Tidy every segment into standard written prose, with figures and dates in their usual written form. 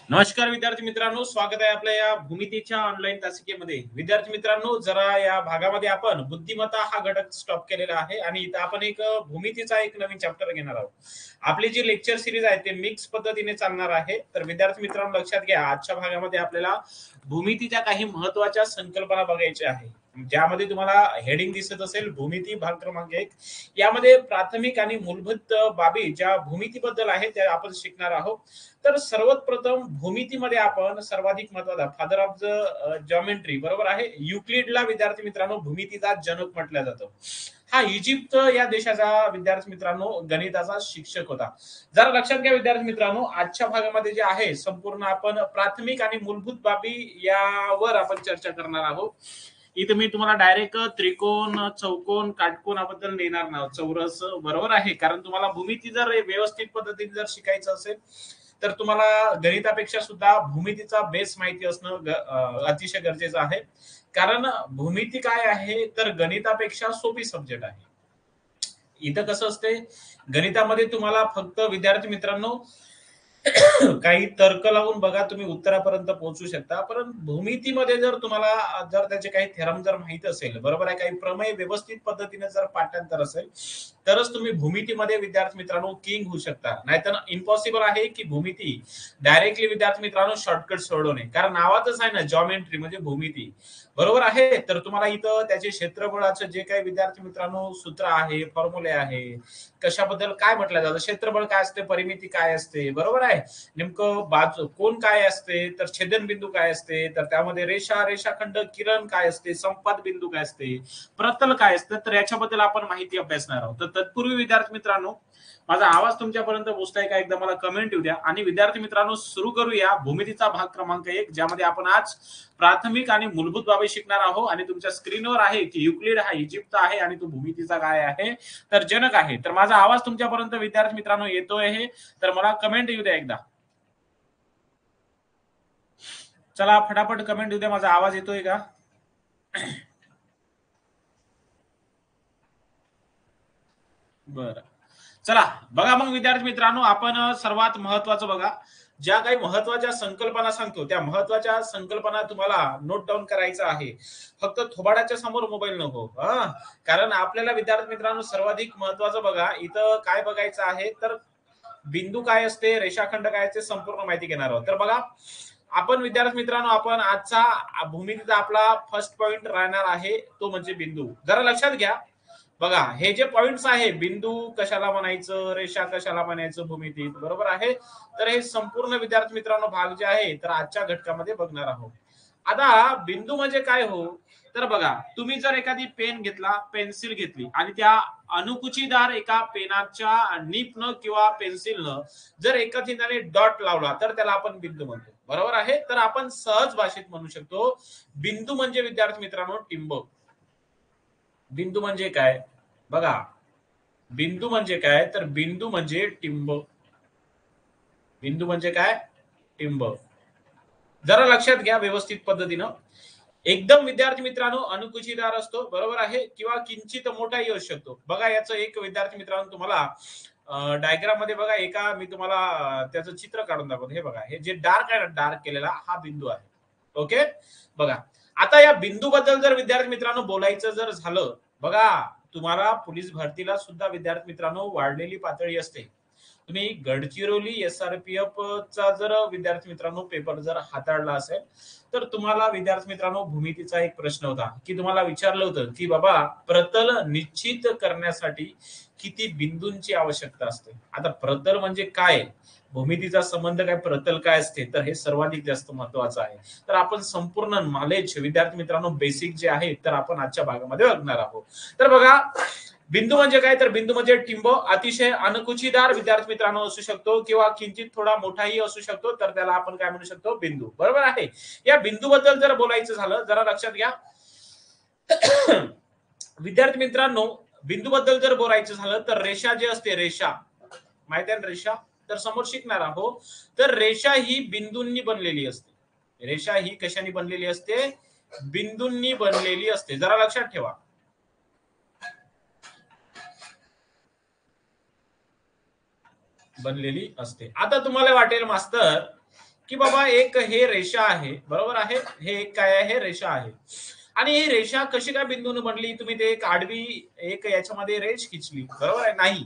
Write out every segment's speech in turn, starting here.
नमस्कार विद्यार्थी मित्रांनो, स्वागत आहे आपल्या या भूमितीच्या ऑनलाईन तासिकेमध्ये. विद्यार्थी मित्रांनो, जरा या भागामध्ये आपण बुद्धिमत्ता हा घटक स्टॉप केलेला आहे आणि इथं आपण एक भूमितीचा एक नवीन चॅप्टर घेणार आहोत. आपली जी लेक्चर सिरीज आहे ते मिक्स पद्धतीने चालणार आहे. तर विद्यार्थी मित्रांनो, लक्षात घ्या, आजच्या भागामध्ये आपल्याला भूमितीच्या काही महत्त्वाच्या संकल्पना बघायच्या आहे. ज्यामध्ये तुम्हाला हेडिंग दिसत असेल भूमिती भाग क्रमांक 1. यामध्ये प्राथमिक आणि मूलभूत बाबी ज्या भूमितीबद्दल आहे त्या आपण शिकणार आहोत. तर सर्वात प्रथम भूमितीमध्ये आपण सर्वाधिक महत्वाचा फादर ऑफ द जॉमेट्री बरोबर आहे, युक्लिडला विद्यार्थी मित्रांनो भूमितीचा जनक म्हटलं जातं. हा इजिप्त या देशाचा विद्यार्थी मित्रांनो गणिताचा शिक्षक होता. जरा लक्षात घ्या विद्यार्थी मित्रांनो, आजच्या भागामध्ये जे आहे संपूर्ण आपण प्राथमिक आणि मूलभूत बाबी यावर आपण चर्चा करणार आहोत. इथं मी तुम्हाला डायरेक्ट त्रिकोण, चौकोन, काटकोनाबद्दल देणार नाही, चौरस बरोबर आहे. कारण तुम्हाला भूमिती जर व्यवस्थित पद्धतीने जर शिकायचं असेल तर तुम्हाला गणितापेक्षा सुद्धा भूमितीचा बेस माहिती असणं अतिशय गरजेचं आहे. कारण भूमिती काय आहे तर गणितापेक्षा सोपी सब्जेक्ट आहे. इथं कसं असते, गणितामध्ये तुम्हाला फक्त विद्यार्थी मित्रांनो काही तर्क लावून बघा तुम्ही उत्तरापर्यंत पोहोचू शकता. परंतु भूमितीमध्ये जर तुम्हाला जर त्याचे काही थेरम जर माहित असेल बरोबर आहे, काही प्रमेय व्यवस्थित पद्धतीने जर पाठांतर असेल तरच तुम्ही भूमितीमध्ये विद्यार्थी मित्रांनो किंग होऊ शकता. नाहीतर इम्पॉसिबल आहे की भूमिती डायरेक्टली विद्यार्थी मित्रांनो शॉर्टकट सोडवणे. कारण नावातच आहे ना जॉमेट्री म्हणजे भूमिती बरोबर आहे. तर तुम्हाला इथं त्याचे क्षेत्रफळाचं जे काही विद्यार्थी मित्रांनो सूत्र आहे, फॉर्म्युले आहे, कशाबद्दल काय म्हटलं जातं, क्षेत्रफळ काय असते, परिमिती काय असते बरोबर आहे, नेमकं बाजू कोण काय असते, तर छेदनबिंदू काय असते, तर त्यामध्ये रेषा, रेषाखंड, किरण काय असते, संपात बिंदू काय असते, प्रतल काय असतं, तर याच्याबद्दल आपण माहिती अभ्यासणार आहोत. तर तत्पूर्वी विद्यार्थी मित्रांनो, माझा आवाज तुमच्यापर्यंत पोहोचताय का एकदा मला कमेंट येऊ द्या. आणि विद्यार्थी मित्रांनो, सुरू करूया भूमितीचा भाग क्रमांक 1, ज्यामध्ये आपण आज प्राथमिक आणि मूलभूत बाबी शिकणार आहोत. आणि तुमच्या स्क्रीनवर आहे की युक्लिड हा इजिप्त आहे आणि तो भूमितीचा काय आहे तर जनक आहे. तर माझा आवाज तुमच्यापर्यंत विद्यार्थी मित्रांनो येतोय हे, तर मला कमेंट येऊ द्या एकदा. चला फटाफट कमेंट येऊ द्या, माझा आवाज येतोय का? बरं, चला बघा मग विद्यार्थी मित्रांनो, आपण सर्वात महत्वाचं बघा, ज्या काही महत्वाच्या संकल्पना सांगतो त्या महत्वाच्या संकल्पना तुम्हाला नोट डाऊन करायचं आहे. फक्त थोबाडाच्या समोर मोबाईल नको. कारण आपल्याला विद्यार्थी मित्रांनो सर्वाधिक महत्वाचं बघा इथं काय बघायचं आहे, तर बिंदू काय असते, रेषाखंड काय असते, संपूर्ण माहिती घेणार आहोत. तर बघा आपण विद्यार्थी मित्रांनो, आपण आजचा भूमितीचा आपला फर्स्ट पॉइंट राहणार आहे तो म्हणजे बिंदू. जरा लक्षात घ्या, बघा हे जे पॉइंट्स आहे, बिंदू कशाला म्हणायचं, रेषा कशाला म्हणायचं भूमितीत बरोबर आहे. तर हे संपूर्ण विद्यार्थी मित्रांनो भाग जे आहे तर आजच्या घटकामध्ये बघणार आहोत. आता बिंदू म्हणजे काय हो, तर बघा तुम्ही जर एखादी पेन घेतला, पेन्सिल घेतली आणि त्या अनुकुचीदार एका पेनाच्या निपनं किंवा पेन्सिलनं जर एका ठिकाणी डॉट लावला तर त्याला आपण बिंदू म्हणतो बरोबर आहे. तर आपण सहज भाषेत म्हणू शकतो बिंदू म्हणजे विद्यार्थी मित्रांनो टिंब. बिंदू म्हणजे काय बघा, बिंदू म्हणजे काय तर बिंदू म्हणजे टिंब. बिंदू म्हणजे काय, टिंब. जरा लक्षात घ्या व्यवस्थित पद्धतीनं. एकदम विद्यार्थी मित्रांनो अनुकुचीदार असतो बरोबर आहे, किंवा किंचित मोठाही असू शकतो. बघा याचं एक विद्यार्थी मित्रांनो तुम्हाला डायग्राम मध्ये बघा, एका मी तुम्हाला त्याचं चित्र काढून दाखवतो. हे बघा, हे जे डार्क आहे ना, डार्क केलेला हा बिंदू आहे. ओके, बघा आता या बिंदू बद्दल जर विद्यार्थी मित्रांनो बोलायचं जर झालं, बघा तुम्हाला पोलीस भरतीला सुद्धा विद्यार्थी मित्रांनो वाढलेली पातळी असते. तुम्ही गडचिरोली एसआरपीएफ चा जर विद्यार्थी मित्रांनो पेपर जर हाताळला असेल तर तुम्हाला विद्यार्थी मित्रांनो भूमितीचा एक प्रश्न होता की तुम्हाला विचारलं होतं की बाबा प्रतल निश्चित करण्यासाठी किती बिंदूंची आवश्यकता असते. आता प्रतल म्हणजे काय, भूमितीचा संबंध काय, प्रतल काय असते, तर हे सर्वाधिक जास्त महत्वाचं आहे. तर आपण संपूर्ण नॉलेज विद्यार्थी मित्रांनो बेसिक जे आहे तर आपण आजच्या भागामध्ये बघणार आहोत. तर बघा बिंदू म्हणजे काय, तर बिंदू म्हणजे टिंब अतिशय अनुकुचीदार विद्यार्थी मित्रांनो असू शकतो किंवा किंचित थोडा मोठाही असू शकतो, तर त्याला आपण काय म्हणू शकतो, बिंदू बरोबर आहे. या बिंदू बद्दल जर बोलायचं झालं, जरा लक्षात घ्या विद्यार्थी मित्रांनो, बिंदू बद्दल जर बोलायचं झालं तर रेषा जे असते, रेषा माहिती आहे ना, रेषा तर समोर शिकणार आहोत. तर रेषा ही बिंदूंनी बनलेली असते. रेषा ही कशाने बनलेली असते, बिंदूंनी बनलेली असते. जरा लक्षात ठेवा, बनलेली असते. आता तुम्हाला वाटेल मास्तर की बाबा एक हे रेषा आहे, बरोबर आहे, हे एक काय आहे, रेषा आहे. आणि ही रेषा कशी काय बिंदूने बनली, तुम्ही ते एक आडवी एक याच्यामध्ये रेष खिचली, बरोबर आहे, नाही.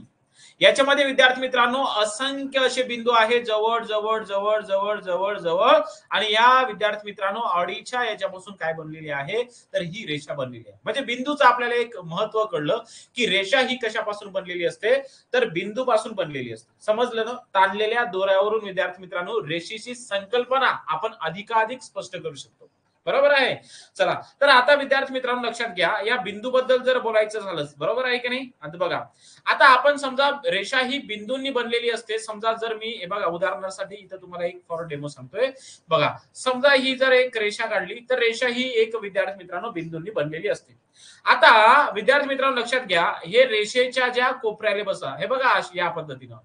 याच्यामध्ये विद्यार्थी मित्रांनो असंख्य असे बिंदू आहेत, जवळ जवळ जवळ जवळ जवळ जवळ, आणि या विद्यार्थी मित्रांनो अडीच्या याच्यापासून काय बनलेली आहे, तर ही रेषा बनलेली आहे. म्हणजे बिंदूचं आपल्याला एक महत्व कळलं की रेषा ही कशापासून बनलेली असते, तर बिंदू पासून बनलेली असते. समजलं ना? ताणलेल्या दोऱ्यावरून विद्यार्थी मित्रांनो रेषेची संकल्पना आपण अधिकाधिक स्पष्ट करू शकतो, बरोबर आहे. चला, तर आता विद्यार्थी मित्रांनो लक्षात घ्या, या बिंदू बद्दल जर बोलायचं झालं, बरोबर आहे की नाही. आता बघा, आता आपण समजा रेषा ही बिंदूंनी बनलेली असते. समजा जर मी हे बघा उदाहरणासाठी इथं तुम्हाला एक फॉर डेमो सांगतोय. बघा, समजा ही जर एक रेषा काढली, तर रेषा ही एक विद्यार्थी मित्रांनो बिंदूंनी बनलेली असते. आता विद्यार्थी मित्रांनो लक्षात घ्या, हे रेषेच्या ज्या कोपऱ्याला बसा, हे बघा या पद्धतीनं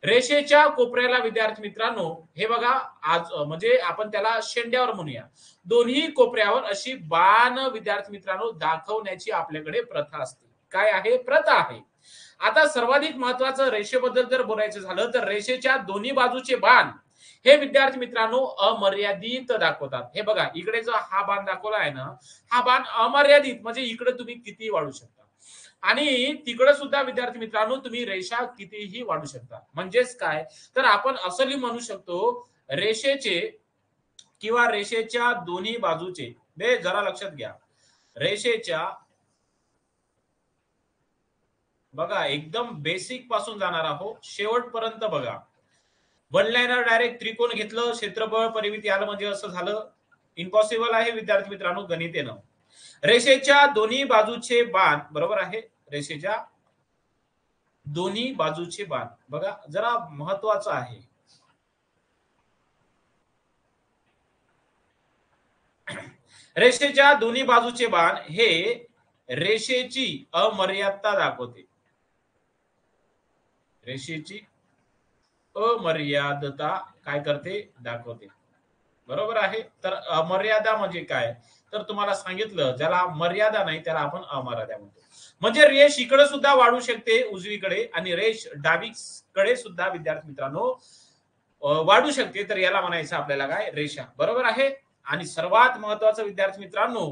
रेषेच्या कोपऱ्याला विद्यार्थी मित्रांनो, हे बघा आज म्हणजे आपण त्याला शेंड्यावर म्हणूया, दोन्ही कोपऱ्यावर अशी बाण विद्यार्थी मित्रांनो दाखवण्याची आपल्याकडे प्रथा असते. काय आहे? प्रथा आहे. आता सर्वाधिक महत्वाचं रेषेबद्दल जर बोलायचं झालं, तर रेषेच्या दोन्ही बाजूचे बाण हे विद्यार्थी मित्रांनो अमर्यादित दाखवतात. हे बघा, इकडे जो हा बाण दाखवला आहे ना, हा बाण अमर्यादित म्हणजे इकडे तुम्ही किती वाढू शकता, आणि तिकडे सुद्धा विद्यार्थी मित्रांनो तुम्ही रेषा कितीही वाढू शकता. म्हणजेच काय, तर आपण असंही म्हणू शकतो, रेषेचे किंवा रेषेच्या दोन्ही बाजूचे, जरा लक्षात घ्या, रेषेच्या बघा एकदम बेसिक पासून जाणार आहोत शेवटपर्यंत बघा. वन लाईनर डायरेक्ट त्रिकोण घेतलं, क्षेत्रफळ परिमिती आलं म्हणजे असं झालं, इम्पॉसिबल आहे विद्यार्थी मित्रांनो गणितेनं. रेषेच्या दोन्ही बाजूचे बाण, बरोबर आहे, रेषेच्या दोन्ही बाजूचे बाण बघा जरा महत्वाचं आहे. रेषेच्या दोन्ही बाजूचे बाण हे रेषेची अमर्यादता दाखवते. रेषेची अमर्यादता काय करते? दाखवते, बरोबर आहे. तर अमर्यादा म्हणजे काय, तर तुम्हाला सांगितलं, ज्याला मर्यादा नाही त्याला आपण अमर्यादा म्हणतो. म्हणजे रेष इकडे सुद्धा वाढू शकते उजवीकडे, आणि रेष डावीकडे सुद्धा विद्यार्थी मित्रांनो वाढू शकते, तर याला म्हणायचं आपल्याला काय? रेषा, बरोबर आहे. आणि सर्वात महत्वाचं विद्यार्थी मित्रांनो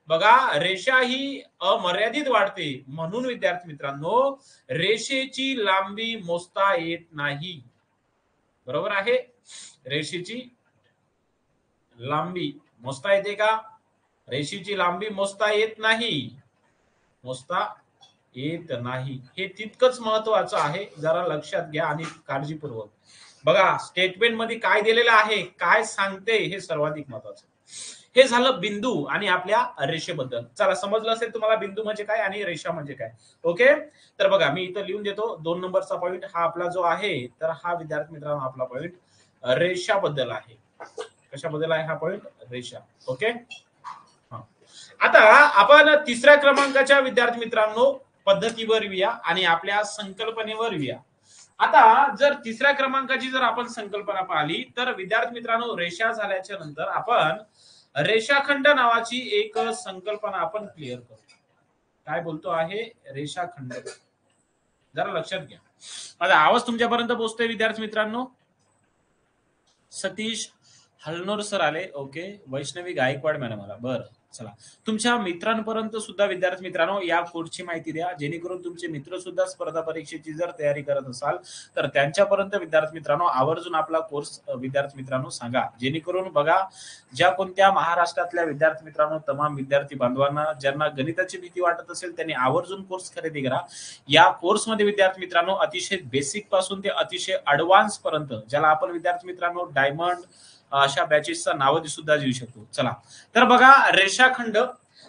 बघा, रेषा ही अमर्यादित वाढते, म्हणून विद्यार्थी मित्रांनो रेषेची लांबी मोजता येत नाही, बरोबर आहे. रेषेची लांबी मोजता येते का? रेषेची लांबी मोजता येत नाही, मोजता येत नाही. हे तितकंच महत्वाचं आहे, जरा लक्षात घ्या आणि काळजीपूर्वक बघा. स्टेटमेंट मध्ये काय दिलेलं आहे, काय सांगते, हे सर्वाधिक महत्वाचं. हे झालं बिंदू आणि आपल्या रेषेबद्दल. चला, समजलं असेल तुम्हाला बिंदू म्हणजे काय आणि रेषा म्हणजे काय. ओके, तर बघा मी इथं लिहून देतो 2 नंबरचा पॉइंट हा आपला जो आहे, तर हा विद्यार्थी मित्रांनो आपला पॉइंट रेषाबद्दल आहे. कशाबद्दल आहे हा पॉइंट? रेषा. ओके, आता आपण तिसऱ्या क्रमांकाच्या विद्यार्थी मित्रांनो पद्धतीवर येऊया आणि आपल्या संकल्पनेवर येऊया. आता जर तिसऱ्या क्रमांकाची जर आपण संकल्पना पाहिली, तर विद्यार्थी मित्रांनो रेषा झाल्याच्या नंतर आपण रेषाखंड नावाची एक संकल्पना आपण क्लिअर करू. काय बोलतो आहे? रेषाखंड. जरा लक्षात घ्या, माझा आवाज तुमच्यापर्यंत पोहोचतोय विद्यार्थी मित्रांनो? सतीश हलनोर सर आले, ओके. वैष्णवी गायकवाड मॅडम आला, बरं. चला, तुमच्या मित्रांपर्यंत सुद्धा विद्यार्थी मित्रांनो या कोर्सची माहिती द्या, जेणेकरून तुमचे मित्र सुद्धा स्पर्धा परीक्षेची जर तयारी करत असाल तर त्यांच्यापर्यंत विद्यार्थी मित्रांनो आवर्जून आपला कोर्स विद्यार्थी मित्रांनो सांगा, जेणेकरून बघा ज्या कोणत्या महाराष्ट्रातल्या विद्यार्थी मित्रांनो तमाम विद्यार्थी बांधवांना ज्यांना गणिताची भीती वाटत असेल त्यांनी आवर्जून कोर्स खरेदी करा. या कोर्समध्ये विद्यार्थी मित्रांनो अतिशय बेसिक पासून ते अतिशय ऍडव्हान्स पर्यंत, ज्याला आपण विद्यार्थी मित्रांनो डायमंड अशा बॅचेसचा नाव सुद्धा देऊ शकतो. चला, तर बघा रेषाखंड.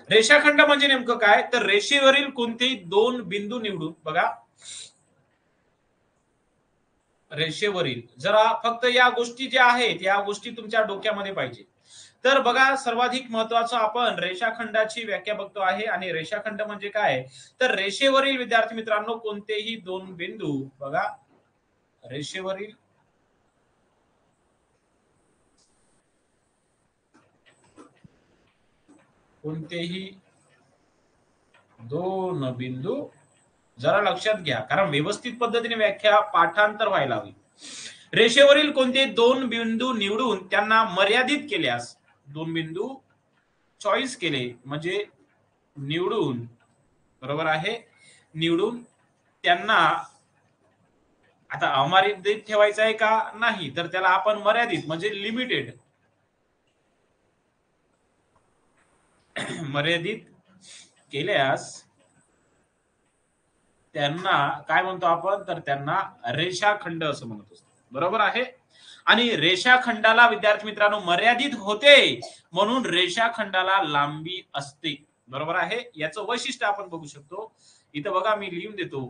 रेषाखंड म्हणजे नेमकं काय, तर रेषेवरील कोणतेही दोन बिंदू निवडून बघा, रेषेवरील जरा फक्त या गोष्टी ज्या आहेत या गोष्टी तुमच्या डोक्यामध्ये पाहिजे. तर बघा सर्वाधिक महत्वाचं आपण रेषाखंडाची व्याख्या बघतो आहे, आणि रेषाखंड म्हणजे काय, तर रेषेवरील विद्यार्थी मित्रांनो कोणतेही दोन बिंदू बघा, रेषेवरील कोणतेही दोन बिंदू, जरा लक्षात घ्या कारण व्यवस्थित पद्धतीने व्याख्या पाठांतर व्हायला हवी. रेषेवरील कोणते दोन बिंदू निवडून त्यांना मर्यादित केल्यास, दोन बिंदू चॉईस केले म्हणजे निवडून, बरोबर आहे, निवडून त्यांना आता अमर्यादित ठेवायचं आहे का नाही, तर त्याला आपण मर्यादित म्हणजे लिमिटेड मर्यादित केल्यास त्यांना काय म्हणतो आपण, तर त्यांना रेषाखंड असं म्हणत असतो, बरोबर आहे. आणि रेषाखंडाला विद्यार्थी मित्रांनो मर्यादित होते म्हणून रेषाखंडाला लांबी असते, बरोबर आहे. याचं वैशिष्ट्य आपण बघू शकतो इथं बघा, मी लिहून देतो,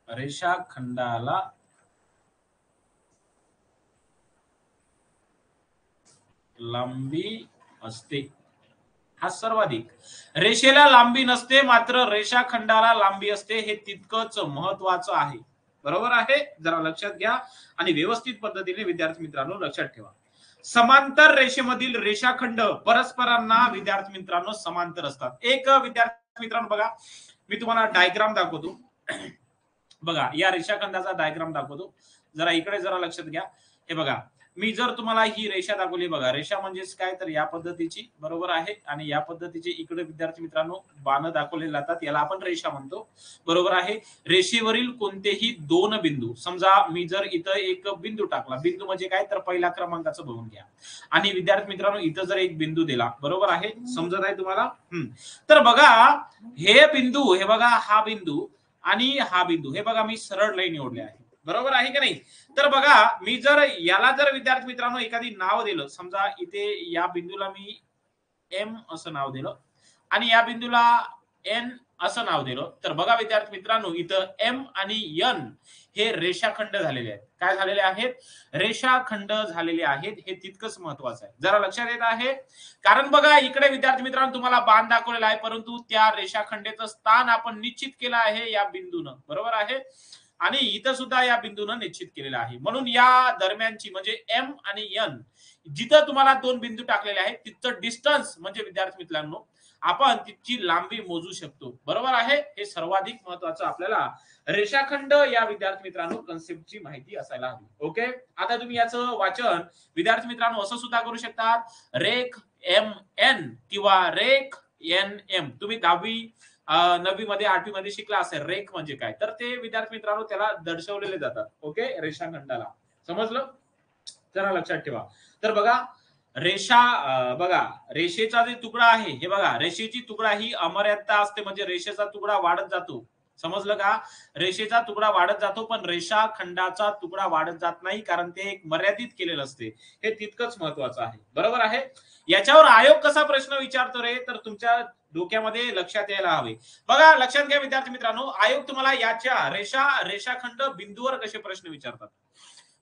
रेषाखंडाला लांबी असते, हा सर्वाधिक. रेषेला लांबी नसते मात्र रेषाखंडाला लांबी असते, हे तितकंच महत्वाचं आहे, बरोबर आहे. जरा लक्षात घ्या आणि व्यवस्थित पद्धतीने विद्यार्थी मित्रांनो लक्षात ठेवा. समांतर रेषेमधील रेषाखंड परस्परांना विद्यार्थी मित्रांनो समांतर असतात. एक विद्यार्थी मित्रांनो बघा, मी तुम्हाला डायग्राम दाखवतो बघा, या रेषाखंडाचा डायग्राम दाखवतो, जरा इकडे जरा लक्षात घ्या. हे बघा, मी जर तुम्हाला ही रेषा दाखवली, बघा रेषा म्हणजेच काय, तर या पद्धतीची, बरोबर आहे. आणि या पद्धतीचे इकडे विद्यार्थी मित्रांनो बाण दाखवले जातात, याला आपण रेषा म्हणतो, बरोबर आहे. रेषेवरील कोणतेही दोन बिंदू, समजा मी जर इथं एक बिंदू टाकला, बिंदू म्हणजे काय, तर पहिल्या क्रमांकाचं बघून घ्या. आणि विद्यार्थी मित्रांनो इथं जर एक बिंदू दिला, बरोबर आहे, समजत आहे तुम्हाला. तर बघा हे बिंदू, हे बघा हा बिंदू आणि हा बिंदू, हे बघा मी सरळ लाईन निवडले आहे, बरोबर आहे की नाही. तर बघा मी जर याला जर विद्यार्थी मित्रांनो एखादी नाव दिलं, समजा इथे या बिंदूला मी एम असं नाव दिलं आणि या बिंदूला एन असं नाव दिलं, तर बघा विद्यार्थी मित्रांनो इथं एम आणि एन हे रेषाखंड झालेले आहेत. काय झालेले आहेत, रेषाखंड झालेले आहेत, हे तितकंच महत्वाचं आहे. जरा लक्षात येत आहे, कारण बघा इकडे विद्यार्थी मित्रांनो तुम्हाला बाण दाखवलेला आहे, परंतु त्या रेषाखंडेचं स्थान आपण निश्चित केलं आहे या बिंदूनं, बरोबर आहे. आणि इथं सुद्धा या बिंदूनं निश्चित केलेलं आहे, म्हणून या दरम्यानची म्हणजे एम आणि एन जिथं तुम्हाला दोन बिंदू टाकलेले आहेत तिथं डिस्टन्स म्हणजे विद्यार्थी मित्रांनो आपण तिची लांबी मोजू शकतो, बरोबर आहे. हे सर्वाधिक महत्वाचं आपल्याला रेषाखंड या विद्यार्थी मित्रांनो कन्सेप्टची माहिती असायला हवी. ओके, आता तुम्ही याचं वाचन विद्यार्थी मित्रांनो असं सुद्धा करू शकतात, रेख एम एन किंवा रेख एन एम. तुम्ही 10वी 9वी मध्ये 8वी मध्ये शिकला असेल रेख म्हणजे काय, तर ते विद्यार्थी मित्रांनो त्याला दर्शवलेले जातात. ओके, रेषाखंडाला समजलं, जरा लक्षात ठेवा. तर बघा रेषा, बघा रेषेचा जे तुकडा आहे, हे बघा रेषेची तुकडा ही अमर्यादता असते, म्हणजे रेषेचा तुकडा वाढत जातो, समजलं का. रेषेचा तुकडा वाढत जातो पण रेषाखंडाचा तुकडा वाढत जात नाही, कारण ते एक मर्यादित केलेलं असते, हे तितकंच महत्वाचं आहे, बरोबर आहे. याच्यावर आयोग कसा प्रश्न विचारतो रे, तर तुमच्या डोक्यामध्ये लक्षात यायला हवे. बघा लक्षात घ्या विद्यार्थी मित्रांनो, आयोग तुम्हाला याच्या रेषाखंड बिंदूवर कसे प्रश्न विचारतात.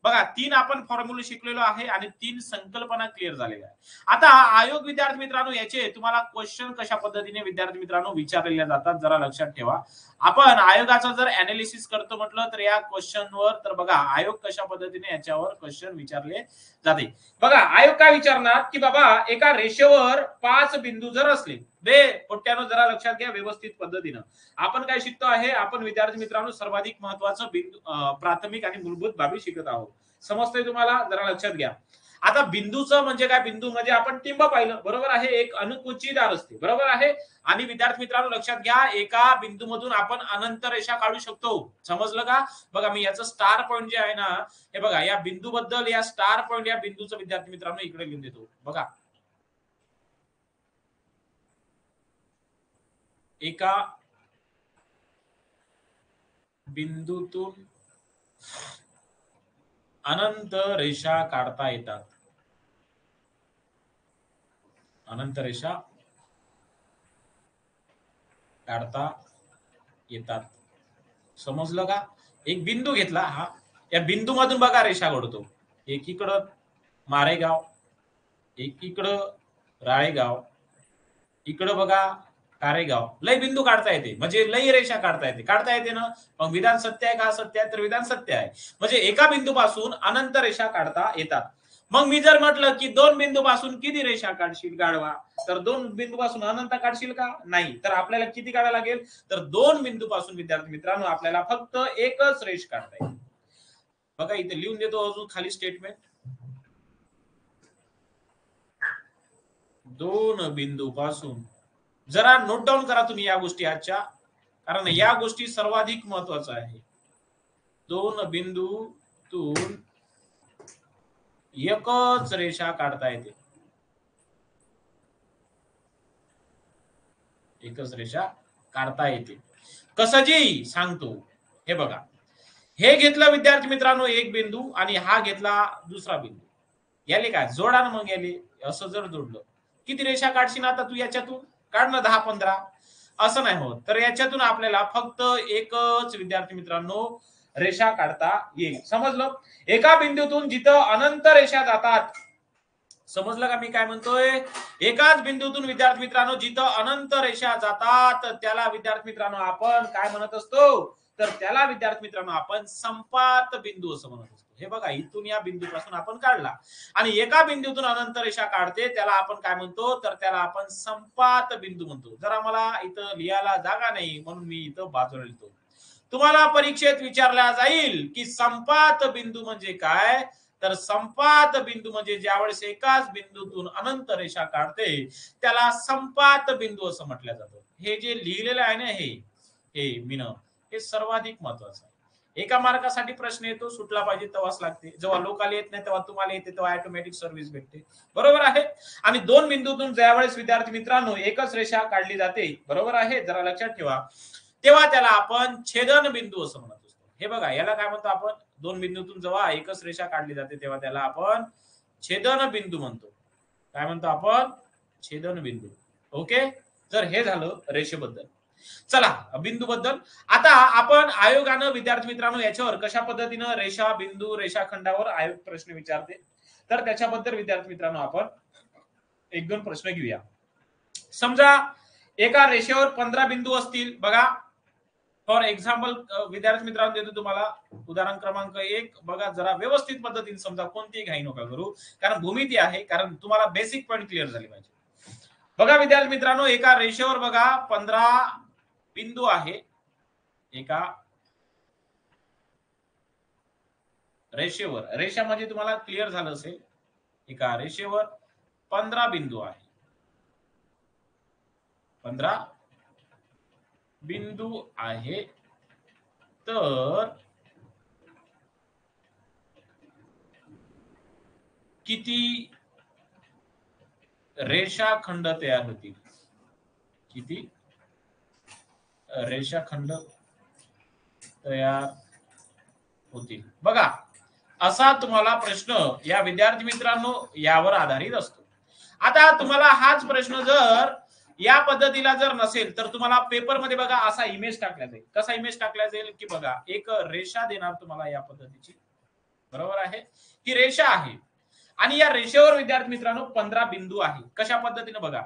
बघा 3 आपण फॉर्म्युला शिकलेलो आहे आणि 3 संकल्पना क्लिअर झालेल्या आहे. आता आयोग विद्यार्थी मित्रांनो याचे तुम्हाला क्वेश्चन कशा पद्धतीने विद्यार्थी मित्रांनो विचारले जातात, जरा लक्षात ठेवा. आपण आयोगाचा जर अनालिसिस करतो म्हटलं तर या क्वेश्चनवर, तर बघा आयोग कशा पद्धतीने याच्यावर क्वेश्चन विचारले जाते. बघा आयोग काय विचारणार की बाबा एका रेषेवर 5 बिंदू जर असले, पोट्यानो जरा लक्षात घ्या व्यवस्थित पद्धतीनं. आपण काय शिकतो आहे, आपण विद्यार्थी मित्रांनो सर्वाधिक महत्वाचं बिंदू प्राथमिक आणि मूलभूत बाबी शिकत आहोत, समजतंय तुम्हाला, जरा लक्षात घ्या. आता बिंदूचं म्हणजे काय, बिंदू म्हणजे आपण टिंब पाहिलं, बरोबर आहे, एक अनुकुचीदार असते, बरोबर आहे. आणि विद्यार्थी मित्रांनो लक्षात घ्या, एका बिंदूमधून आपण अनंत रेषा काढू शकतो, समजलं का. बघा मी याचं स्टार पॉइंट जे आहे ना, हे बघा या बिंदू बद्दल, या स्टार पॉइंट या बिंदूचं विद्यार्थी मित्रांनो इकडे लिहून देतो. बघा एका बिंदूतून अनंत रेषा काढता येतात, अनंत रेषा काढता येतात, समजलं का. एक बिंदू घेतला, हा या बिंदू मधून बघा रेषा काढतो, एकीकडं मारेगाव, एकीकडं राळेगाव, इकडं बघा कारेगाव, लय बिंदू काढता येते, म्हणजे लय रेषा काढता येते ना. मग विधान सत्य आहे का, सत्य आहे, तर विधान सत्य आहे, म्हणजे एका बिंदूपासून अनंत रेषा काढता येतात. मग मी जर म्हटलं की 2 बिंदूपासून किती रेषा काढशील गाढवा, तर 2 बिंदूपासून अनंत काढशील का, नाही. तर आपल्याला किती काढायला लागेल, तर 2 बिंदूपासून विद्यार्थी मित्रांनो आपल्याला फक्त एकच रेष काढता येईल. बघा इथे लिहून देतो अजून खाली स्टेटमेंट. 2 बिंदू पासून जरा नोट डाऊन करा तुम्ही या गोष्टी आजच्या, कारण या गोष्टी सर्वाधिक महत्वाच्या आहे. 2 बिंदूतून एकच रेषा काढता येते. एकच रेषा काढता येते. कसं जी सांगतो. हे बघा, हे घेतलं विद्यार्थी मित्रांनो एक बिंदू आणि हा घेतला दुसरा बिंदू. याले काय जोडा ना, मग याले असं जर जोडलं किती रेषा काढशील आता तू याच्यातून? काढ ना 10-15. असं नाही होत. तर याच्यातून आपल्याला फक्त एकच विद्यार्थी मित्रांनो रेषा काढता येईल. समजलं? एका बिंदूतून जिथं अनंत रेषा जातात, समजलं का मी काय म्हणतोय? एकाच बिंदूतून विद्यार्थी मित्रांनो जिथं अनंत रेषा जातात त्याला विद्यार्थी मित्रांनो आपण काय म्हणत असतो? तर त्याला विद्यार्थी मित्रांनो आपण संपात बिंदू असं म्हणत असतो. हे बघा, इथून या बिंदूपासून आपण काढला आणि एका बिंदूतून अनंत रेषा काढते त्याला आपण काय म्हणतो? तर त्याला आपण संपात बिंदू म्हणतो. जरा मला इथं लिहायला जागा नाही म्हणून मी इथं बाजूला लिहितो. तुम्हाला परीक्षेत विचारला जाईल की संपात बिंदू म्हणजे काय? तर संपात बिंदू म्हणजे ज्यावेळेस एकाच बिंदूतून अनंत रेषा काढते त्याला संपात बिंदू असं म्हटलं जातं. हे जे लिहिलेलं आहे ना, हे मीन, हे सर्वाधिक महत्वाचं आहे. एका मार्कासाठी प्रश्न येतो, सुटला पाहिजे तेव्हाच लागते. जेव्हा लोकाला येत नाही तेव्हा तुम्हाला येते, तेव्हा ऑटोमॅटिक सर्व्हिस भेटते. बरोबर आहे? आणि 2 बिंदूतून ज्यावेळेस विद्यार्थी मित्रांनो एकच रेषा काढली जाते, बरोबर आहे, जरा लक्षात ठेवा, तेव्हा त्याला आपण छेदन बिंदू असं म्हणत असतो. हे बघा, याला काय म्हणतो आपण? 2 बिंदूतून जेव्हा एकच रेषा काढली जाते तेव्हा त्याला आपण छेदन बिंदू म्हणतो. काय म्हणतो आपण? छेदन बिंदू. ओके. तर हे झालं रेषेबद्दल. चला बिंदू बद्दल. आता आपण आयोगानं विद्यार्थी मित्रांनो याच्यावर कशा पद्धतीनं रेषा बिंदू रेषाखंडावर आयोग प्रश्न विचारते, तर त्याच्याबद्दल विद्यार्थी मित्रांनो आपण 1-2 प्रश्न घेऊया. समजा एका रेषेवर 15 बिंदू असतील. बघा, फॉर एक्झाम्पल विद्यार्थी मित्रांनो देतो तुम्हाला उदाहरण क्रमांक 1. बघा, जरा व्यवस्थित पद्धतीने समजा, कोणतीही घाई नका करू, कारण भूमिती आहे, कारण तुम्हाला बेसिक पॉइंट क्लिअर झाले पाहिजे. बघा विद्यार्थी मित्रांनो, एका रेषेवर बघा 15 बिंदू आहे. एका रेषेवर, रेषा म्हणजे तुम्हाला क्लिअर झालं असेल, एका रेषेवर 15 बिंदू आहे. 15 बिंदू आहे. तर किती रेषाखंड तयार होतील? किती रेषाखंड तयार होतील? बघा, असा तुम्हाला प्रश्न या विद्यार्थी मित्रांनो यावर आधारित असतो. आता तुम्हाला हाच प्रश्न जर या पद्धतीला जर नसेल तर तुम्हाला पेपरमध्ये बघा असा इमेज टाकला जाईल. कसा इमेज टाकला जाईल की बघा, एक रेषा देणार तुम्हाला या पद्धतीची, बरोबर आहे, ही रेषा आहे आणि या रेषेवर विद्यार्थी मित्रांनो 15 बिंदू आहे. कशा पद्धतीने बघा,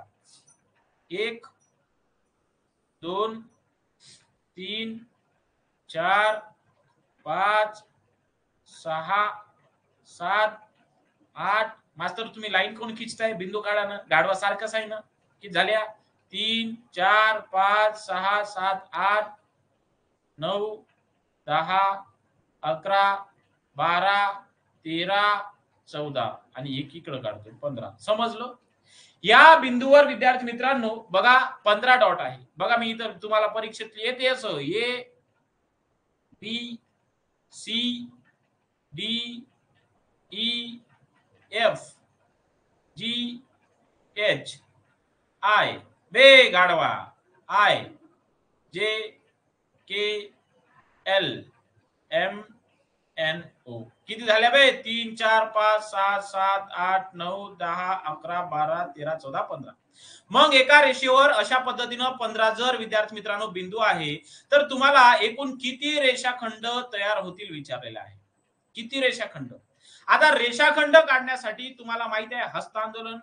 1 2 3 4 5 6 7 8. मास्तर तुम्ही लाईन कोण खिचताय? बिंदू काढा ना, गाडवा सारखाच आहे ना. किती झाल्या? 3 4 5 6 7 8 9 10 11 12 13 14 आणि एक इकडे काढतो 15. समजलं? या बिंदूवर विद्यार्थी मित्रांनो बघा 15 डॉट आहे. बघा, मी इतर तुम्हाला परीक्षेत येते असं A B C D E F G H I, बे गाडवा, I J K L M N O. किती झाल्या बे? 3 4 5 6 7 8 9 10 11 12 13 14 15. मग एका रेषेवर अशा पद्धतीनं 15 जर विद्यार्थी मित्रांनो बिंदू आहे तर तुम्हाला एकूण किती रेषाखंड तयार होतील विचारलेला आहे. किती रेषाखंड? आता रेषाखंड काढण्यासाठी तुम्हाला माहिती आहे हस्तांदोलन.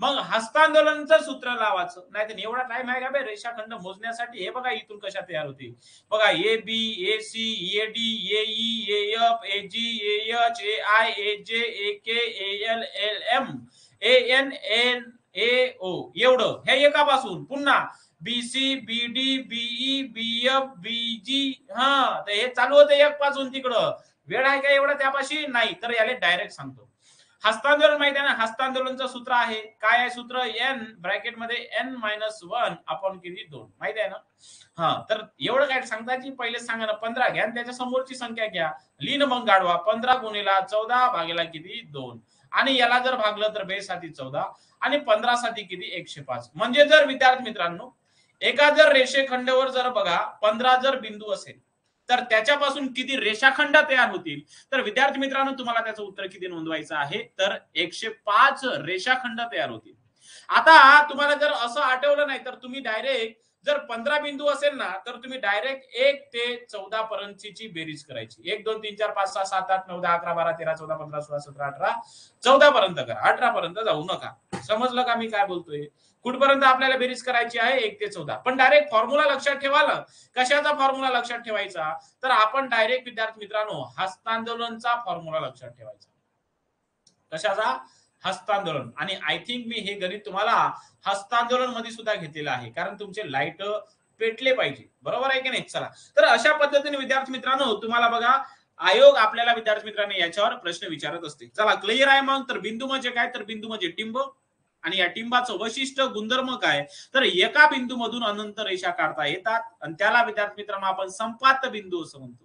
मग हस्तांदोलनचं सूत्र लावायचं, नाही तर एवढा टाइम आहे का बे रेषाखंड मोजण्यासाठी? हे बघा इथून कशा तयार होते. बघा, A B A C A D A E A F A G A H A I A J A K A L L M A N N A O, एवढं हे एकापासून. पुन्हा B C B D B E B F B G, हा, तर हे चालू होते एक पासून तिकडं वेळ आहे का एवढा त्यापाशी? नाही. तर याला डायरेक्ट सांगतो. हस्तांदोलन माहिती आहे ना, हस्तांदोलनचं सूत्र आहे. काय आहे सूत्र? n ब्रॅकेट मध्ये n-1 अपॉन किती 2 माहिती आहे ना. हा, तर एवढं काय सांगताची पहिले सांगा ना 15 घ्या आणि त्याच्या समोरची संख्या घ्या. लिन मग गाढवा 15 गुणिला 14 भागेला किती 2 आणि याला जर भागलं तर बेसाती 14 आणि 15 साठी किती 105. म्हणजे जर विद्यार्थी मित्रांनो एका जर रेषेखंडावर जर बघा 15 जर बिंदू असेल तर त्याच्यापासून किती रेषाखंड तयार होतील. तर विद्यार्थी मित्रांनो तुम्हाला त्याचं उत्तर किती नोंदवायचं आहे, तर 105 रेषाखंड तयार होतील. आता तुम्हाला जर असं आठवलं नाही तर तुम्ही डायरेक्ट जर 15 बिंदू असेल ना तर तुम्ही डायरेक्ट 1 ते 14 पर्यंतची बेरीज करायची. 1 2 3 4 5 6 7 8 9 10 11 12 13 14 15 16 17 18 14 पर्यंत करा. 18 पर्यंत जाऊ नका. समजलं का मी काय बोलतोय? कुठपर्यंत आपल्याला बेरीज करायची आहे 1 ते 14. पण डायरेक्ट फॉर्म्युला लक्षात ठेवाल. कशाचा फॉर्म्युला लक्षात ठेवायचा? तर आपण डायरेक्ट विद्यार्थी मित्रांनो हस्तांदोलनचा फॉर्म्युला लक्षात ठेवायचा. कशाचा? हस्तांदोलन. आणि आय थिंक मी हे गणित तुम्हाला हस्तांदोलन मध्ये सुद्धा घेतलेलं आहे कारण तुमचे लाईट पेटले पाहिजे. बरोबर आहे की नाही? चला, तर अशा पद्धतीने विद्यार्थी मित्रांनो तुम्हाला बघा आयोग आपल्याला विद्यार्थी मित्रांनो याच्यावर प्रश्न विचारत असते. चला, क्लिअर आहे मग. तर बिंदू म्हणजे काय? तर बिंदू म्हणजे टिंब आणि या टिंबाचं वैशिष्ट्य गुणधर्म काय? तर एका बिंदूमधून अनंत रेषा काढता येतात आणि त्याला विद्यार्थी मित्रांनो आपण संपात बिंदू असं म्हणतो.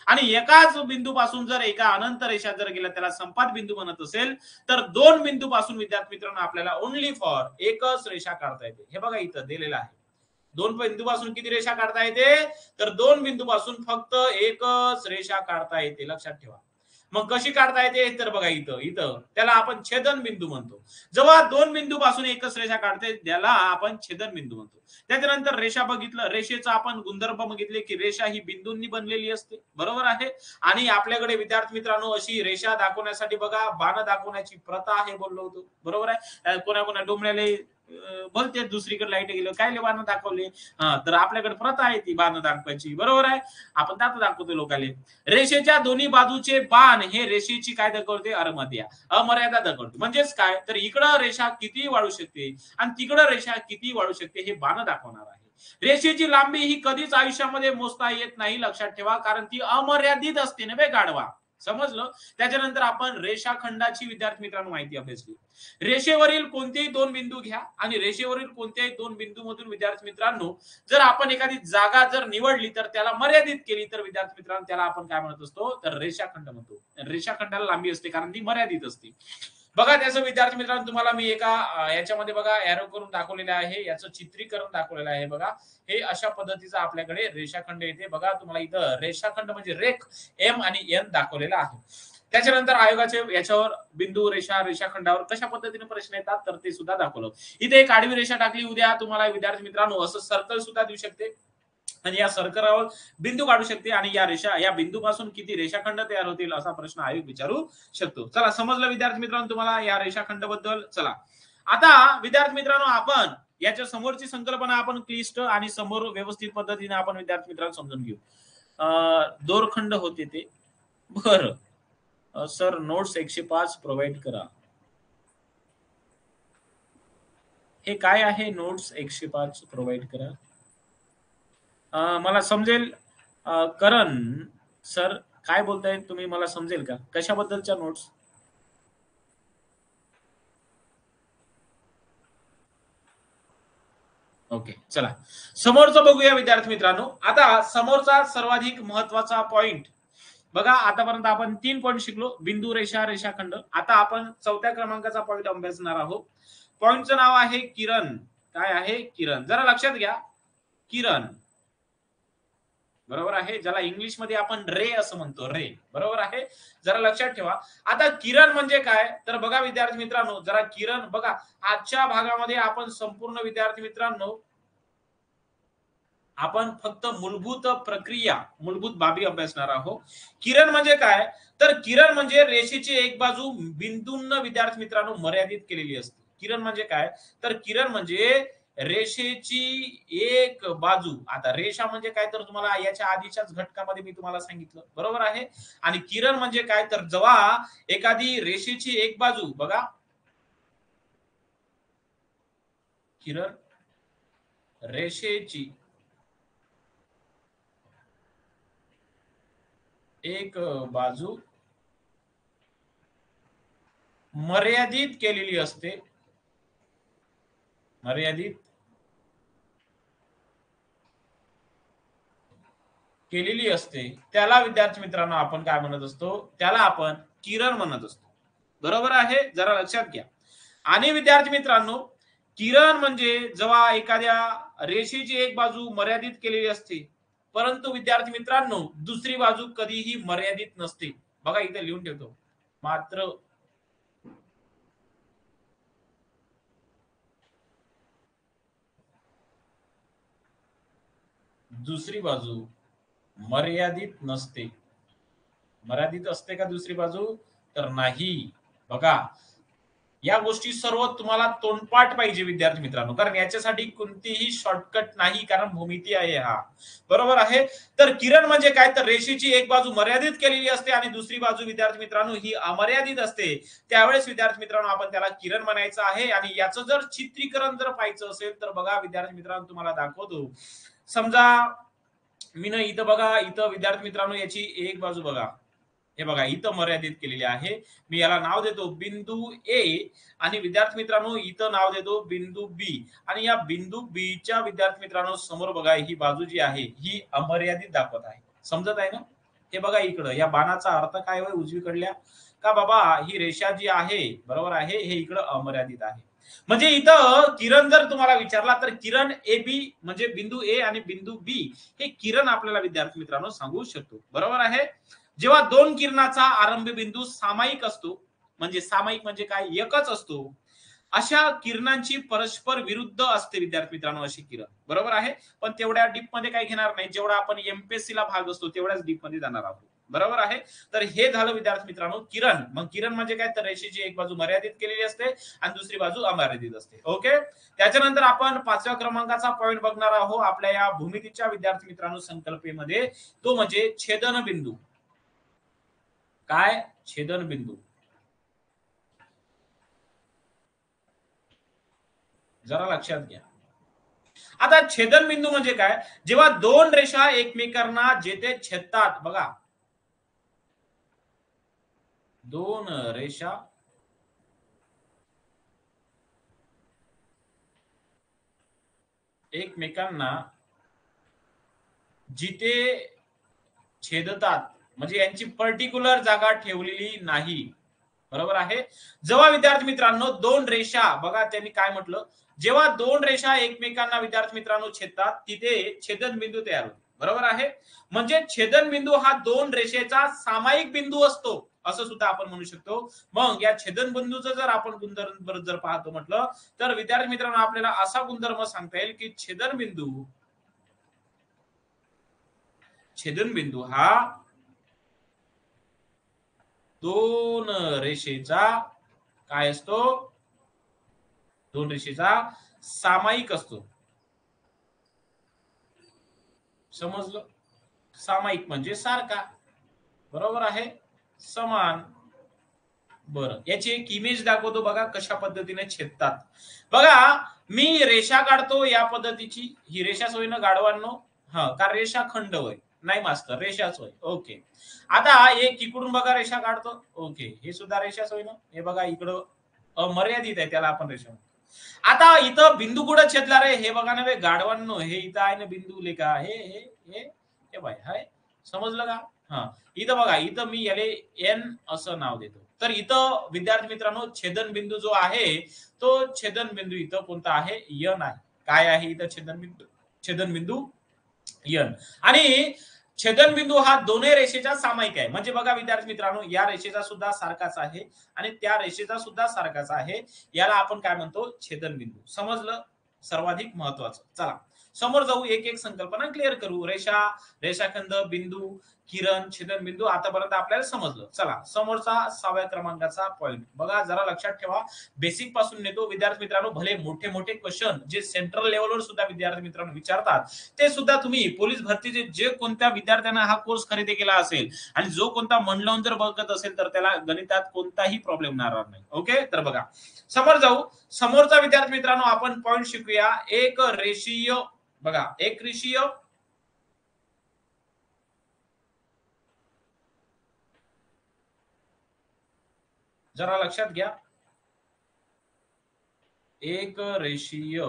आणि एकाच बिंदूपासून जर एका अनंत रेषा जर गेला त्याला संपात बिंदू म्हणत असेल तर दोन बिंदूपासून विद्यार्थी मित्रांनो आपल्याला ओनली फॉर एकच रेषा काढता येते. हे बघा इथं दिलेलं आहे. दोन बिंदूपासून किती रेषा काढता येते? तर दोन बिंदूपासून फक्त एकच रेषा काढता येते. लक्षात ठेवा. मग कशी काढता येते? तर बघा इथं इथं त्याला आपण छेदन बिंदू म्हणतो. जेव्हा दोन बिंदूपासून एकच रेषा काढते त्याला आपण छेदन बिंदू म्हणतो. त्याच्यानंतर रेषा बघितलं, रेषेचा आपण गुणधर्म बघितले की रेषा ही बिंदूंनी बनलेली असते. बरोबर आहे. आणि आपल्याकडे विद्यार्थी मित्रांनो अशी रेषा दाखवण्यासाठी बघा बाण दाखवण्याची प्रथा आहे बोललो होतो. बरोबर आहे. कोणा कोणा डोमण्याले बोलते दुसरीकडे लाईट गेलं काय बाण दाखवले. तर आपल्याकडे प्रथा आहे ती बाण दाखवायची. बरोबर आहे. आपण दात दाखवतो लोकांना. रेषेच्या दोन्ही बाजूचे बाण हे रेषेची काय दाखवते? अमर्यादा दाखवते. म्हणजेच काय? तर इकडं रेषा किती वाढू शकते आणि तिकडं रेषा किती वाढू शकते हे बाण दाखवणार आहे. रेषेची लांबी ही कधीच आयुष्यामध्ये मोजता येत नाही. लक्षात ठेवा. कारण ती अमर्यादित असते ना बे गाढवा. समजलं. त्याच्यानंतर आपण रेषाखंडाची विद्यार्थी मित्रांनो माहिती अभ्यासली. रेषेवरील कोणतेही दोन बिंदू घ्या आणि रेषेवरील कोणत्याही दोन बिंदू मधून विद्यार्थी मित्रांनो जर आपण एखादी जागा जर निवडली तर त्याला मर्यादित केली तर विद्यार्थी मित्रांनो त्याला आपण काय म्हणत असतो? तर रेषाखंड म्हणतो. रेषाखंडाला लांबी असते कारण ती मर्यादित असते. बघा त्याचं विद्यार्थी मित्रांनो तुम्हाला मी एका याच्यामध्ये बघा एरो करून दाखवलेलं आहे. याचं चित्रीकरण दाखवलेलं आहे. बघा हे अशा पद्धतीचं आपल्याकडे रेषाखंड येते. बघा तुम्हाला इथं रेषाखंड म्हणजे रेख एम आणि एन दाखवलेला आहे. त्याच्यानंतर आयोगाचे याच्यावर बिंदू रेषा रेषाखंडावर कशा पद्धतीने प्रश्न येतात तर ते सुद्धा दाखवलं. इथे एक आडवी रेषा टाकली. उद्या तुम्हाला विद्यार्थी मित्रांनो असं सर्कल सुद्धा देऊ शकते आणि या सर्कलवर बिंदू काढू शकते आणि या रेषा या बिंदूपासून किती रेषाखंड तयार होतील असा प्रश्न आयोग विचारू शकतो. चला, समजलं विद्यार्थी मित्रांनो तुम्हाला या रेषाखंड बद्दल. चला, आता विद्यार्थी मित्रांनो आपण याच्या समोरची संकल्पना आपण क्लिष्ट आणि समोर व्यवस्थित पद्धतीने आपण विद्यार्थी मित्रांनो समजून घेऊ. दोरखंड होते ते. बरं सर नोट्स 105 प्रोव्हाइड करा. हे काय आहे? नोट्स 105 प्रोव्हाइड करा. मला समजेल. करण सर काय बोलताय तुम्ही मला समजेल का? कशाबद्दलच्या नोट्स? ओके, चला समोरचं बघूया विद्यार्थी मित्रांनो. आता समोरचा सर्वाधिक महत्वाचा पॉइंट बघा. आतापर्यंत आपण 3 पॉइंट शिकलो. बिंदू रेषा रेषाखंड. आता आपण चौथ्या क्रमांकाचा पॉइंट अभ्यासणार आहोत. पॉइंटचं नाव आहे किरण. काय आहे? किरण. जरा लक्षात घ्या. किरण बरोबर आहे. ज्याला इंग्लिश मध्ये आपण रे असं म्हणतो. रे बरोबर आहे. जरा लक्षात ठेवा. आता किरण म्हणजे काय? तर बघा विद्यार्थी मित्रांनो जरा किरण बघा. आजच्या भागामध्ये आपण संपूर्ण विद्यार्थी मित्रांनो आपण फक्त मूलभूत प्रक्रिया मूलभूत बाबी अभ्यासणार आहोत. किरण म्हणजे काय? तर किरण म्हणजे रेषेची एक बाजू बिंदूंना विद्यार्थी मित्रांनो मर्यादित केलेली असते. किरण म्हणजे काय? तर किरण म्हणजे रेषेची एक बाजू. आता रेषा म्हणजे काय तर तुम्हाला याच्या आधीच्याच घटकामध्ये मी तुम्हाला सांगितलं. बरोबर आहे. आणि किरण म्हणजे काय? तर जेव्हा एखादी रेषेची एक बाजू बघा. किरण रेषेची एक बाजू मर्यादित केलेली असते, मर्यादित केलेली असते, त्याला विद्यार्थी मित्रांनो आपण काय म्हणत असतो, त्याला आपण किरण म्हणत असतो. बरोबर आहे, जरा लक्षात घ्या. आणि विद्यार्थी मित्रांनो, किरण म्हणजे जेव्हा एखाद्या रेषेची एक बाजू मर्यादित केलेली असते, परंतु विद्यार्थी मित्रांनो दुसरी बाजू कधीही मर्यादित नसते. बघा इथे लिहून ठेवतो, मात्र दुसरी बाजू मर्यादित नसते. मर्यादित असते का दुसरी बाजू? तर नाही. बघा, या गोष्टी सर्व तुम्हाला तोंडपाठ पाहिजे विद्यार्थी मित्रांनो, कारण याच्यासाठी कोणतीही शॉर्टकट नाही, कारण भूमिती आहे हा. बरोबर आहे. तर किरण म्हणजे काय, तर रेषेची एक बाजू मर्यादित केलेली असते आणि दुसरी बाजू विद्यार्थी मित्रांनो ही अमर्यादित असते. त्यावेळेस विद्यार्थी मित्रांनो आपण त्याला किरण म्हणायचं आहे. आणि याचं जर चित्रीकरण जर पाहायचं असेल तर बघा विद्यार्थी मित्रांनो तुम्हाला दाखवतो. समजा मी ना इथं बघा, इथं विद्यार्थी मित्रांनो याची एक बाजू बघा, हे बघा इथं मर्यादित केलेली आहे. मी याला नाव देतो बिंदू ए, आणि विद्यार्थी मित्रांनो इथं नाव देतो बिंदू बी. आणि या बिंदू बी च्या विद्यार्थी मित्रांनो समोर बघा ही बाजू जी आहे ही अमर्यादित दाखवत आहे. समजत आहे ना? हे बघा इकडं या बाणाचा अर्थ काय होय उजवीकडल्या, का बाबा ही रेषा जी आहे बरोबर आहे हे इकडं अमर्यादित आहे. म्हणजे इथं किरण जर तुम्हाला विचारला तर किरण ए बी म्हणजे बिंदू ए आणि बिंदू बी हे किरण आपल्याला विद्यार्थी मित्रांनो सांगू शकतो. बरोबर आहे. जेव्हा दोन किरणाचा आरंभ बिंदू सामायिक असतो, म्हणजे सामायिक म्हणजे काय, एकच असतो, अशा किरणांची परस्पर विरुद्ध असते विद्यार्थी मित्रांनो अशी किरण. बरोबर आहे. पण तेवढ्या डीप मध्ये काय घेणार नाही, जेवढा आपण एमपीएससी ला भाग असतो तेवढ्याच डीप मध्ये जाणार आहोत. बरोबर आहे. तर हे झालं विद्यार्थी मित्रांनो किरण. मग किरण म्हणजे काय, तर रेषेची एक बाजू मर्यादित केलेली असते आणि दुसरी बाजू अमर्यादित असते. ओके. त्याच्यानंतर आपण 5व्या क्रमांकाचा पॉइंट बघणार आहोत आपल्या या भूमितीच्या विद्यार्थी मित्रांनो संकल्पनेमध्ये, तो म्हणजे छेदनबिंदू. काय, छेदनबिंदू. जरा लक्षात घ्या. आता छेदनबिंदू म्हणजे काय, जेव्हा दोन रेषा एकमेकांना जेथे छेदतात, बघा दोन रेषा एकमेकांना जिथे छेदतात, म्हणजे यांची पर्टिक्युलर जागा ठेवलेली नाही. बरोबर आहे. जेव्हा विद्यार्थी मित्रांनो दोन रेषा, बघा त्यांनी काय म्हटलं, जेव्हा दोन रेषा एकमेकांना विद्यार्थी मित्रांनो छेदतात तिथे छेदनबिंदू तयार होतो. बरोबर आहे. म्हणजे छेदनबिंदू हा दोन रेषेचा सामायिक बिंदू असतो असं सुद्धा आपण म्हणू शकतो. मग या छेदनबिंदूचं जर आपण गुणधर्म जर पाहतो म्हटलं तर विद्यार्थी मित्रांनो आपल्याला असा गुणधर्म सांगता येईल की छेदनबिंदू हा दोन रेषेचा काय असतो, दोन रेषेचा सामायिक असतो. समजलं? सामायिक म्हणजे सारखा. बरोबर आहे. समान. बरं, याची एक इमेज दाखवतो बघा कशा पद्धतीने छेदतात. बघा मी रेषा काढतो या पद्धतीची, ही रेषा होय ना गाढवांनो, हा का रेषा खंड होय, नाही मास्तर रेषाच होय. ओके. आता एक इकडून बघा रेषा काढतो. ओके, हे सुद्धा रेषाच होय ना, हे बघा इकडं अमर्यादित आहे त्याला आपण रेषा. आता इथं बिंदू कुठं छेदला रे, हे बघा ना गाढवांनो, हे इथं आहे ना बिंदू लेखा, हे बाय हाय. समजलं का? हा. इथं बघा, इथं मी याले एन असं नाव देतो. तर इथं विद्यार्थी मित्रांनो छेदन बिंदू जो आहे तो छेदन बिंदू इथं कोणता आहे, यन आहे. काय आहे इथं छेदन बिंदू यन. आणि छेदनबिंदू हा दोन्ही रेषेचा सामायिक आहे. म्हणजे बघा विद्यार्थी मित्रांनो या रेषेचा सुद्धा सारखाच आहे आणि त्या रेषेचा सुद्धा सारखाच आहे. याला आपण काय म्हणतो, छेदनबिंदू. समजलं? सर्वाधिक महत्वाचं. चला समोर जाऊ, एक एक संकल्पना क्लिअर करू. रेषा, रेषाखंड, बिंदू, किरण, छेदनबिंदू आतापर्यंत आपल्याला समजलं. चला समोरचा 6व्या क्रमांकाचा पॉइंट बघा, जरा लक्षात ठेवा. बेसिक पासून नेतो विद्यार्थी मित्रांनो. भले मोठे मोठे क्वेश्चन जे सेंट्रल लेवलवर सुद्धा विद्यार्थी मित्रांनो विचारतात, ते सुद्धा तुम्ही पोलीस भरतीचे जे कोणत्या विद्यार्थ्यांना हा कोर्स खरेदी केला असेल आणि जो कोणता मन लावून जर बघत असेल तर त्याला गणितात कोणताही प्रॉब्लेम येणार नाही. ओके. तर बघा समोर जाऊ. समोरचा विद्यार्थी मित्रांनो आपण पॉइंट शिकूया. एक रेषीय, बघा एक रेषीय जरा लक्षात घ्या, एक रेषीय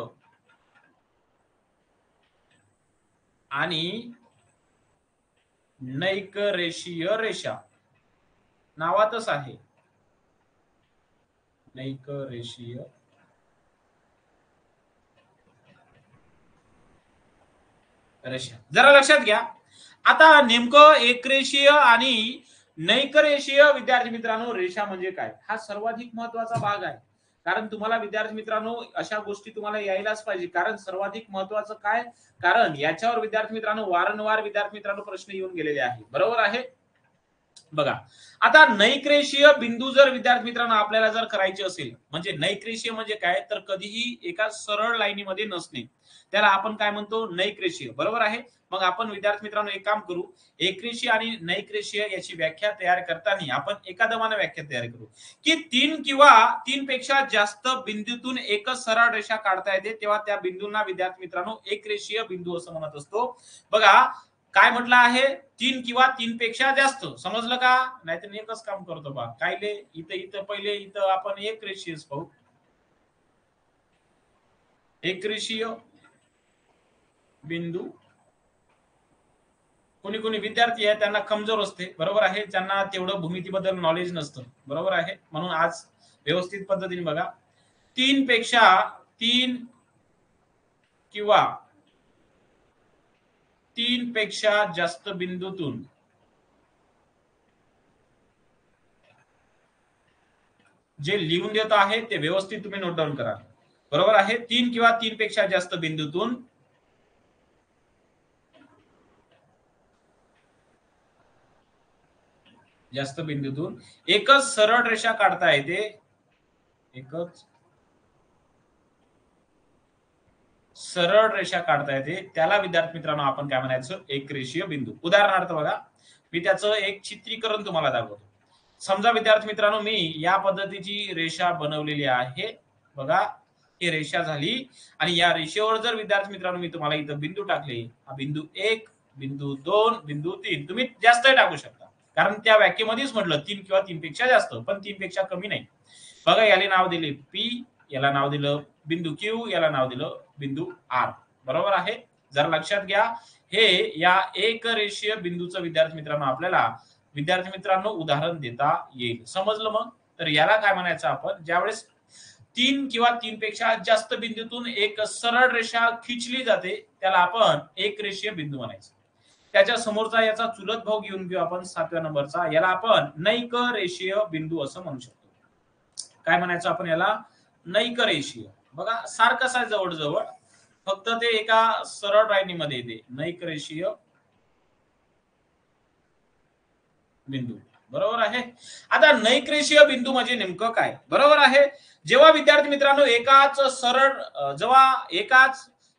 आणि नैक रेषीय रेषा नावातच आहे, नैक रेषीय रेषा. जरा लक्षात घ्या, आता नेमकं एकरेषीय आणि नैकरेषीय विद्यार्थी मित्रांनो रेषा म्हणजे काय, हा सर्वाधिक महत्वाचा भाग आहे. कारण तुम्हाला विद्यार्थी मित्रांनो अशा गोष्टी तुम्हाला यायलाच पाहिजे, कारण सर्वाधिक महत्वाचं काय, कारण याच्यावर विद्यार्थी मित्रांनो वारंवार विद्यार्थी मित्रांनो प्रश्न येऊन गेलेले आहे. बरोबर आहे. बघा, आता नैकरेषीय बिंदू जर विद्यार्थी मित्रांनो आपल्याला जर करायचे असेल, म्हणजे नैकरेषीय म्हणजे काय, तर कधीही एका सरळ लाईनीमध्ये नसणे, त्याला आपण काय म्हणतो, नैकरेषीय. बरोबर आहे. मग आपण विद्यार्थी मित्रांनो एक काम करू, एकरेषीय आणि नैकरेषीय याची व्याख्या तयार करताना आपण एका दमाने व्याख्या तयार करू, की तीन किंवा तीन पेक्षा जास्त बिंदूतून एकच सरळ रेषा काढता येते तेव्हा त्या बिंदूंना विद्यार्थी मित्रांनो एकरेषीय बिंदू असं म्हणत असतो. बघा काय म्हटलं आहे, तीन किंवा तीन पेक्षा जास्त, समजलं का, नाहीतर एकच काम करतो बा काय, इथं इथं पहिले इथं आपण एक रेषीय पाहू, एकरेषीय बिंदू. कोणी कोणी विद्यार्थी आहे त्यांना कमजोर असते, बरोबर आहे, ज्यांना तेवढं भूमितीबद्दल नॉलेज नसतं, बरोबर आहे, म्हणून आज व्यवस्थित पद्धतीने बघा, तीन पेक्षा तीन किंवा तीन पेक्षा जास्त बिंदूतून जे लिहून देत आहे ते व्यवस्थित तुम्ही नोट डाऊन करा. बरोबर आहे, तीन किंवा तीन पेक्षा जास्त बिंदूतून एकच सरळ रेषा काढता येते, एकच सरळ रेषा काढता येते, त्याला विद्यार्थी मित्रांनो आपण काय म्हणायचं, एकरेषीय बिंदू. उदाहरणार्थ बघा, मी त्याचं एक चित्रीकरण तुम्हाला दाखवतो. समजा विद्यार्थी मित्रांनो मी या पद्धतीची रेषा बनवलेली आहे, बघा ही रेषा झाली, आणि या रेषेवर जर विद्यार्थी मित्रांनो मी तुम्हाला इथं बिंदू टाकले, हा बिंदू 1, बिंदू 2, बिंदू 3, तुम्ही जास्तही टाकू शकता, कारण त्या व्याख्येमध्येच म्हटलं तीन किंवा तीन पेक्षा जास्त, पण तीन पेक्षा कमी नाही. बघा याला नाव दिले पी, याला नाव दिलं बिंदू क्यू, याला नाव दिलं बिंदू आर. बरोबर आहे. जर लक्षात घ्या, हे या एक रेषीय बिंदूचं विद्यार्थी मित्रांनो आपल्याला विद्यार्थी मित्रांनो उदाहरण देता येईल. समजलं मग, तर याला काय म्हणायचं आपण, ज्यावेळेस तीन किंवा तीन पेक्षा जास्त बिंदूतून एक सरळ रेषा खिचली जाते त्याला आपण एक रेषीय बिंदू म्हणायचं. त्याच्या समोरचा याचा चुलत भाऊ घेऊन घेऊ आपण 7व्या नंबरचा, याला आपण नैक रेषीय बिंदू असं म्हणू शकतो. काय म्हणायचं आपण याला, नैक रेषीय. बघा सारखंच आहे जवळजवळ, फक्त ते एका सरळ लाईनीमध्ये येते, नैक रेषीय बिंदू. बरोबर आहे. आता नैक रेषीय बिंदू म्हणजे नेमकं काय, बरोबर आहे, जेव्हा विद्यार्थी मित्रांनो एकाच सरळ जेव्हा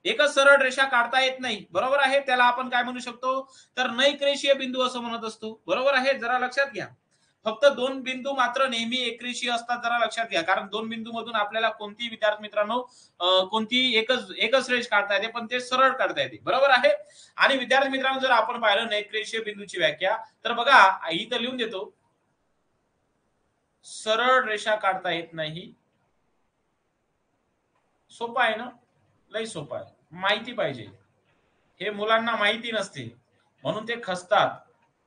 एकच सरळ रेषा काढता येत नाही, बरोबर आहे, त्याला आपण काय म्हणू शकतो, तर नैक रेषीय बिंदू असं म्हणत असतो. बरोबर आहे. जरा लक्षात घ्या, फक्त दोन बिंदू मात्र नेहमी एकरेषीय असतात, जरा लक्षात घ्या, कारण दोन बिंदू मधून आपल्याला कोणती विद्यार्थी मित्रांनो कोणती एकच रेष काढता येते, पण ते सरळ काढता येते. बरोबर आहे. आणि विद्यार्थी मित्रांनो जर आपण पाहिलं नैकरेषीय बिंदूची व्याख्या, तर बघा इथं लिहून देतो, सरळ रेषा काढता येत नाही. सोपा आहे ना, लई सोपा आहे, माहिती पाहिजे, हे मुलांना माहिती नसते म्हणून ते खचतात.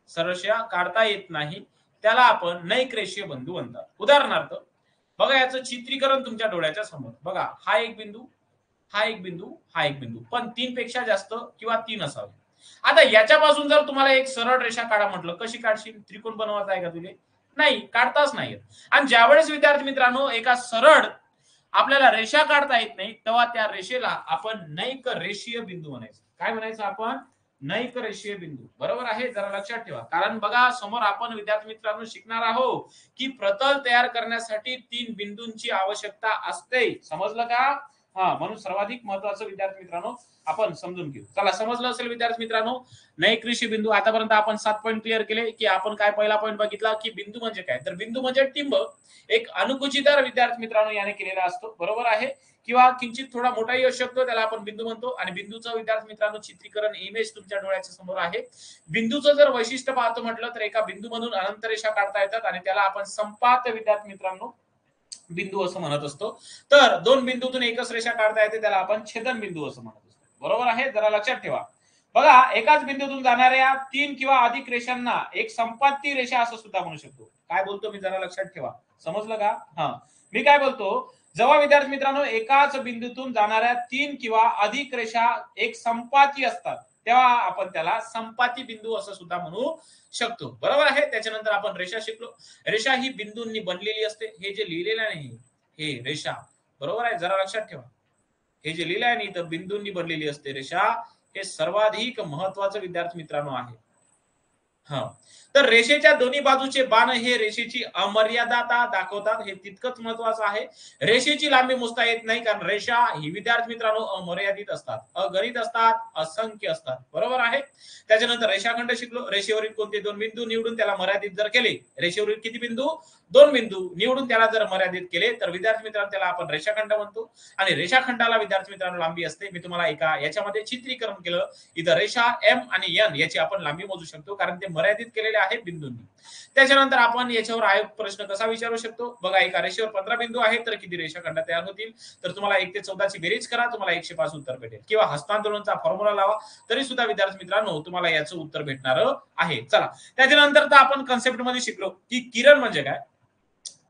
सरळ काढता येत नाही त्याला आपण नैक रेषीय बिंदू म्हणतात. उदाहरणार्थ बघा याचं चित्रीकरण तुमच्या डोळ्याच्या समोर, बघा हा एक बिंदू, हा एक बिंदू, हा एक बिंदू, पण तीन पेक्षा जास्त किंवा तीन असावे. आता याच्यापासून जर तुम्हाला एक सरळ रेषा काढा म्हटलं, कशी काढशील, त्रिकोण बनवायचा आहे का तुले, नाही, काढताच नाही. आणि ज्यावेळेस विद्यार्थी मित्रांनो एका सरळ आपल्याला रेषा काढता येत नाही तेव्हा त्या रेषेला आपण नैक रेषीय बिंदू म्हणायचं. काय म्हणायचं आपण, नैक रेषीय बिंदू. बरोबर आहे. जरा लक्षात ठेवा, कारण बघा समोर आपण विद्यार्थी मित्रांनो शिकणार आहोत की प्रतल तयार करण्यासाठी तीन बिंदूंची आवश्यकता असते. समजलं का, हा, म्हणून सर्वाधिक महत्वाचं विद्यार्थी मित्रांनो आपण समजून घेऊ. चला समजलं असेल विद्यार्थी मित्रांनो, नैक रेषीय बिंदू. आतापर्यंत आपण 7 पॉईंट क्लिअर केले, की आपण काय पहिला पॉईंट बघितला की बिंदू म्हणजे काय, तर बिंदू म्हणजे टिंब एक अणुकुचीदार विद्यार्थी मित्रांनो याने केलेला असतो. बरोबर आहे. किंवा किंचित थोडा मोठाही असू शकतो, त्याला आपण बिंदू म्हणतो. आणि बिंदूचं विद्यार्थी मित्रांनो चित्रीकरण इमेज तुमच्या डोळ्याच्या समोर आहे. बिंदूचं जर वैशिष्ट्य पाहतो म्हटलं तर एका बिंदूमधून अनंत रेषा काढता येतात आणि त्याला आपण संपात विद्यार्थी मित्रांनो बिंदू असं म्हणत असतो. तर दोन बिंदूतून एकच रेषा काढता येते, त्याला आपण छेदन बिंदू असं म्हणत असतो. बरोबर आहे, जरा लक्षात ठेवा. बघा, एकाच बिंदूतून जाणाऱ्या तीन किंवा अधिक रेषांना एक संपाती रेषा असं सुद्धा म्हणू शकतो. काय बोलतो मी, जरा लक्षात ठेवा. समजलं का? हा, मी काय बोलतो, जेव्हा विद्यार्थी मित्रांनो एकाच बिंदूतून जाणाऱ्या तीन किंवा अधिक रेषा एक संपाती असतात, तेव्हा आपण त्याला संपाती बिंदू असं सुद्धा म्हणू शकतो. बरोबर आहे. त्याच्यानंतर आपण रेषा शिकलो. रेषा ही बिंदूंनी बनलेली असते. हे जे लिहिलेलं नाही हे रेषा, बरोबर आहे, जरा लक्षात ठेवा. हे जे लिहिलं आहे तर बिंदूंनी बनलेली असते रेषा, हे सर्वाधिक महत्वाचं विद्यार्थी मित्रांनो आहे. हा, तर रेषेच्या दोन्ही बाजूचे बाण हे रेषेची अमर्यादाता दाखवतात, हे तितकंच महत्वाचं आहे. रेषेची लांबी मोजता येत नाही, कारण रेषा ही विद्यार्थी मित्रांनो अमर्यादित असतात, अगणित असतात, असंख्य असतात. बरोबर आहे. त्याच्यानंतर रेषाखंड शिकलो. रेषेवरील कोणते दोन बिंदू निवडून त्याला मर्यादित जर केले, रेषेवरील किती बिंदू, दोन बिंदू निवडून त्याला जर मर्यादित केले तर विद्यार्थी मित्रांनो त्याला आपण रेषाखंड म्हणतो. आणि रेषाखंडाला विद्यार्थी मित्रांनो लांबी असते. मी तुम्हाला एका याच्यामध्ये चित्रीकरण केलं. इथं रेषा एम आणि एन याची आपण लांबी मोजू शकतो, कारण ते मर्यादित केलेले आहे बिंदूंनी. त्याच्यानंतर आपण याच्यावर आयोग प्रश्न कसा विचारू शकतो. बघा, एका रेषेवर 15 बिंदू आहेत तर किती रेषाखंड तयार होतील. तर तुम्हाला 1 ते 14 ची बेरीज करा, तुम्हाला 105 उत्तर भेटेल. किंवा हस्तांदोलनाचा फॉर्म्युला लावा, तरी सुद्धा विद्यार्थी मित्रांनो तुम्हाला याचं उत्तर भेटणार आहे. चला, त्याच्यानंतर तर आपण कन्सेप्ट मध्ये शिकलो की किरण म्हणजे काय.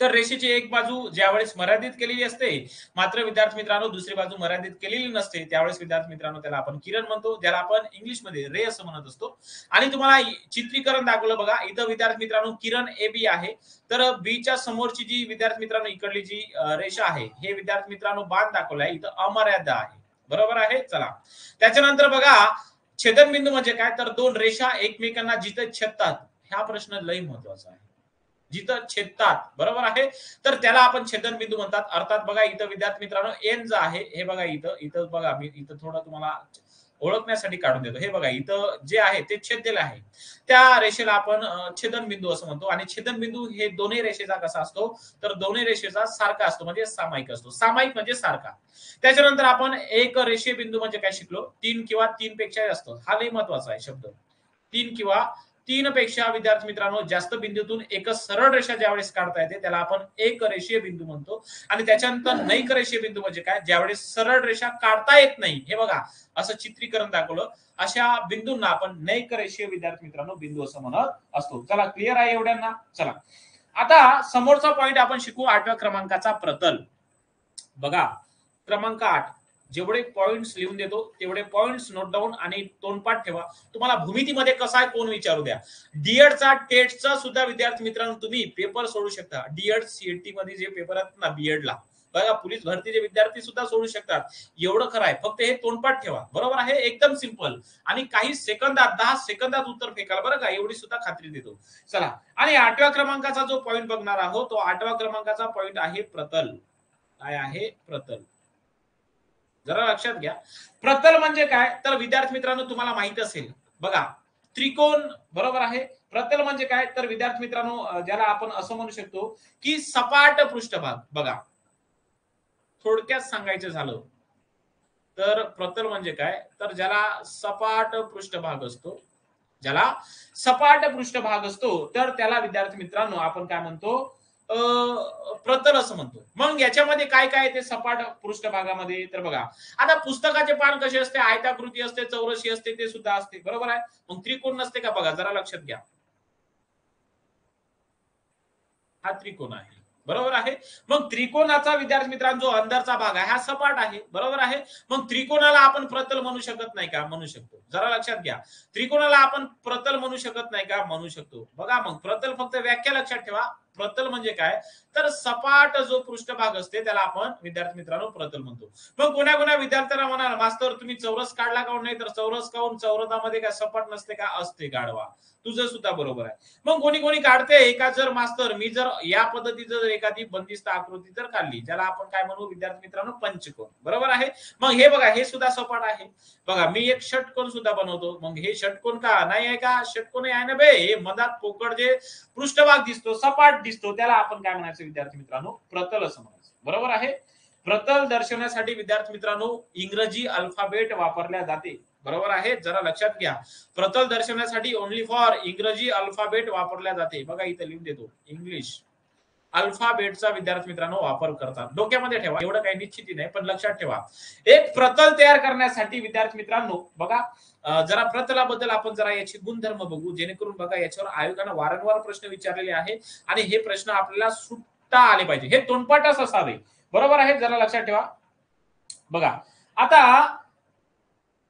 तर रेषेची एक बाजू ज्यावेळेस मर्यादित केलेली असते, मात्र विद्यार्थी मित्रांनो दुसरी बाजू मर्यादित केलेली नसते, त्यावेळेस विद्यार्थी मित्रांनो त्याला आपण किरण म्हणतो, ज्याला आपण इंग्लिशमध्ये रे असं म्हणत असतो. आणि तुम्हाला चित्रीकरण दाखवलं बघा, इथं विद्यार्थी मित्रांनो किरण ए बी आहे. तर बीच्या समोरची जी विद्यार्थी मित्रांनो इकडली जी रेषा आहे, हे विद्यार्थी मित्रांनो बाण दाखवलाय, इथं अमर्यादा आहे. बरोबर आहे. चला, त्याच्यानंतर बघा, छेदनबिंदू म्हणजे काय, तर दोन रेषा एकमेकांना जिथे छेदतात, हा प्रश्न लय महत्वाचा आहे. जिथं छेदतात, बरोबर आहे, तर त्याला आपण छेदनबिंदू म्हणतात. अर्थात बघा, इथं विद्यार्थी मित्रांनो एन जे आहे, हे बघा इथं बघा, मी इथं थोडं तुम्हाला ओळखण्यासाठी काढून देतो. हे बघा, इथं जे आहे ते छेदलेलं आहे, त्या रेषेला आपण छेदनबिंदू असं म्हणतो. आणि छेदनबिंदू हे दोन्ही रेषेचा कसा असतो, तर दोन्ही रेषेचा सारखा असतो, म्हणजे सामायिक असतो. सामायिक म्हणजे सारखा. त्याच्यानंतर आपण एक रेषीय बिंदू म्हणजे काय शिकलो, तीन किंवा तीन पेक्षा जास्त. हा लई महत्वाचा आहे शब्द. तीन किंवा तीन पेक्षा विद्यार्थी मित्रांनो जास्त बिंदूतून एक सरळ रेषा ज्यावेळेस काढता येते, त्याला आपण एक रेषीय बिंदू म्हणतो. आणि त्याच्यानंतर नैक रेषीय बिंदू म्हणजे काय, ज्यावेळेस सरळ रेषा काढता येत नाही, हे बघा असं चित्रीकरण दाखवलं, अशा बिंदूंना आपण नैक रेषीय विद्यार्थी मित्रांनो बिंदू असं म्हणत असतो. चला, क्लिअर आहे एवढ्यांना. चला, आता समोरचा पॉइंट आपण शिकू, 8व्या क्रमांकाचा प्रतल. बघा, क्रमांक 8, जेवढे पॉइंट्स लिहून देतो तेवढे पॉइंट्स नोट डाऊन आणि तोंडपाठ ठेवा. तुम्हाला भूमितीमध्ये कसा आहे कोण विचारू द्या. डीएडचा टेटचा सुद्धा विद्यार्थी मित्रांनो तुम्ही पेपर सोडू शकता. डीएड सीएटी मध्ये जे पेपर आहेत ना बीएडला, बघा पोलीस भरतीचे विद्यार्थी सुद्धा सोडू शकतात. एवढं खरं आहे, फक्त हे तोंडपाठ ठेवा. बरोबर आहे, एकदम सिंपल. आणि काही सेकंदात, 10 सेकंदात उत्तर फेकाल बरं का, एवढी सुद्धा खात्री देतो. चला, आणि 8व्या क्रमांकाचा जो पॉइंट बघणार आहोत, तो 8व्या क्रमांकाचा पॉइंट आहे प्रतल. काय आहे, प्रतल. जरा लक्षात घ्या, प्रतल म्हणजे काय, तर विद्यार्थी मित्रांनो तुम्हाला माहित असेल बघा, त्रिकोण. बरोबर आहे. प्रतल म्हणजे काय, तर विद्यार्थी मित्रांनो ज्याला आपण असं म्हणू शकतो की सपाट पृष्ठभाग. बघा, थोडक्यात सांगायचं झालं तर प्रतल म्हणजे काय, तर ज्याला सपाट पृष्ठभाग असतो, ज्याला सपाट पृष्ठभाग असतो, तर त्याला विद्यार्थी मित्रांनो आपण काय म्हणतो, प्रतल असं म्हणतो. मग याच्यामध्ये काय काय ते सपाट पृष्ठभागामध्ये, तर बघा, आता पुस्तकाचे पान कसे असते, आयताकृती असते, चौरशी असते, ते सुद्धा असते. बरोबर आहे. मग त्रिकोण नसते का, बघा जरा लक्षात घ्या, हा त्रिकोण आहे. बरोबर आहे. मग त्रिकोणाचा विद्यार्थी मित्रांनो जो अंदरचा भाग आहे हा सपाट आहे. बरोबर आहे. मग त्रिकोणाला आपण प्रतल म्हणू शकत नाही का, म्हणू शकतो. जरा लक्षात घ्या, त्रिकोणाला आपण प्रतल म्हणू शकत नाही का, म्हणू शकतो. बघा, मग प्रतल फक्त व्याख्या लक्षात ठेवा. प्रतल म्हणजे काय, तर सपाट जो पृष्ठभाग असते त्याला आपण विद्यार्थी मित्रांनो प्रतल म्हणतो. मग कोणा कोणा विद्यार्थ्यांना म्हणा, मास्तर तुम्ही चौरस काढला का नाही, तर चौरस काऊन, चौरतामध्ये काय सपाट नसते का, असते, गाढवा. तुझं सुद्धा बरोबर आहे. मग कोणी कोणी काढते एका, जर मास्तर मी जर या पद्धतीचं जर एखादी बंदिस्त आकृती जर काढली, ज्याला आपण काय म्हणू विद्यार्थी मित्रांनो, पंचकोन. बरोबर आहे. मग हे बघा, हे सुद्धा सपाट आहे. बघा, मी एक षटकोन सुद्धा बनवतो. मग हे षटकोन का नाही आहे का, षटकोन आहे ना बे, हे मधात पोकळ जे पृष्ठभाग दिसतो, सपाट दिसतो, त्याला आपण काय म्हणायचं विद्यार्थी मित्रांनो, प्रतल असं म्हणायचं. बरोबर आहे. प्रतल दर्शवण्यासाठी विद्यार्थी मित्रांनो इंग्रजी अल्फाबेट वापरल्या जाते. बरोबर आहे, जरा लक्षात घ्या. प्रतल दर्शवण्यासाठी ओनली फॉर इंग्रजी अल्फाबेट वापरल्या जाते. बघा इथे लिहून देतो, इंग्लिश अल्फाबेटचा विद्यार्थी मित्रांनो वापर करतात. डोक्यामध्ये ठेवा, एवढं काही निश्चिती नाही, पण लक्षात ठेवा. एक प्रतल तयार करण्यासाठी विद्यार्थी मित्रांनो बघा, जरा प्रतलाबद्दल आपण जरा याचे गुणधर्म बघू, जेणेकरून बघा याच्यावर आयोगाने वारंवार प्रश्न विचारलेले आहे आणि हे प्रश्न आपल्याला सुटता आले पाहिजे. हे तोंडपाठच असावे. बरोबर आहे, जरा लक्षात ठेवा. बघा आता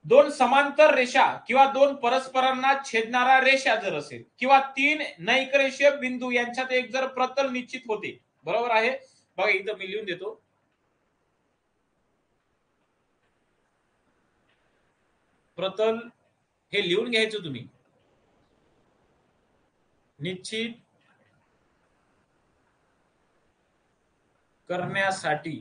दोन समांतर रेषा किंवा दोन परस्परांना छेदणारा रेषा जर असेल किंवा तीन नैकरेषीय बिंदू यांच्यात एक जर प्रतल निश्चित होते. बरोबर आहे, बघा इथं मी लिहून देतो. प्रतल हे लिहून घ्यायचं तुम्ही. निश्चित करण्यासाठी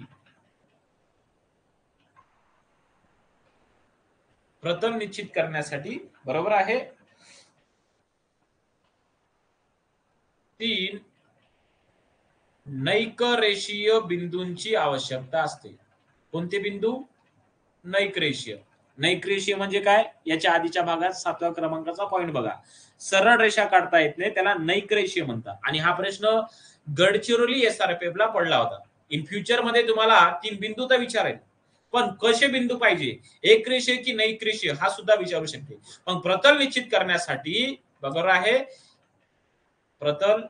प्रतल निश्चित करण्यासाठी बरोबर आहे तीन नैकरेषीय बिंदूंची आवश्यकता असते. कोणते बिंदू? नैकरेषीय. नैकरेषीय म्हणजे काय? याच्या आधीच्या भागात 7व्या क्रमांकाचा पॉइंट बघा. सरळ रेषा काढता येत नाही, त्याला नैकरेषीय म्हणतात. आणि हा प्रश्न गडचिरोली SRPF ला पडला होता. इन फ्युचर मध्ये तुम्हाला 3 बिंदू तर विचारेल, पण कसे बिंदू पाहिजे, एकरेषीय की नैकरेषीय हा सुद्धा विचारू शकते. पण प्रतल निश्चित करण्यासाठी बरोबर आहे, प्रतल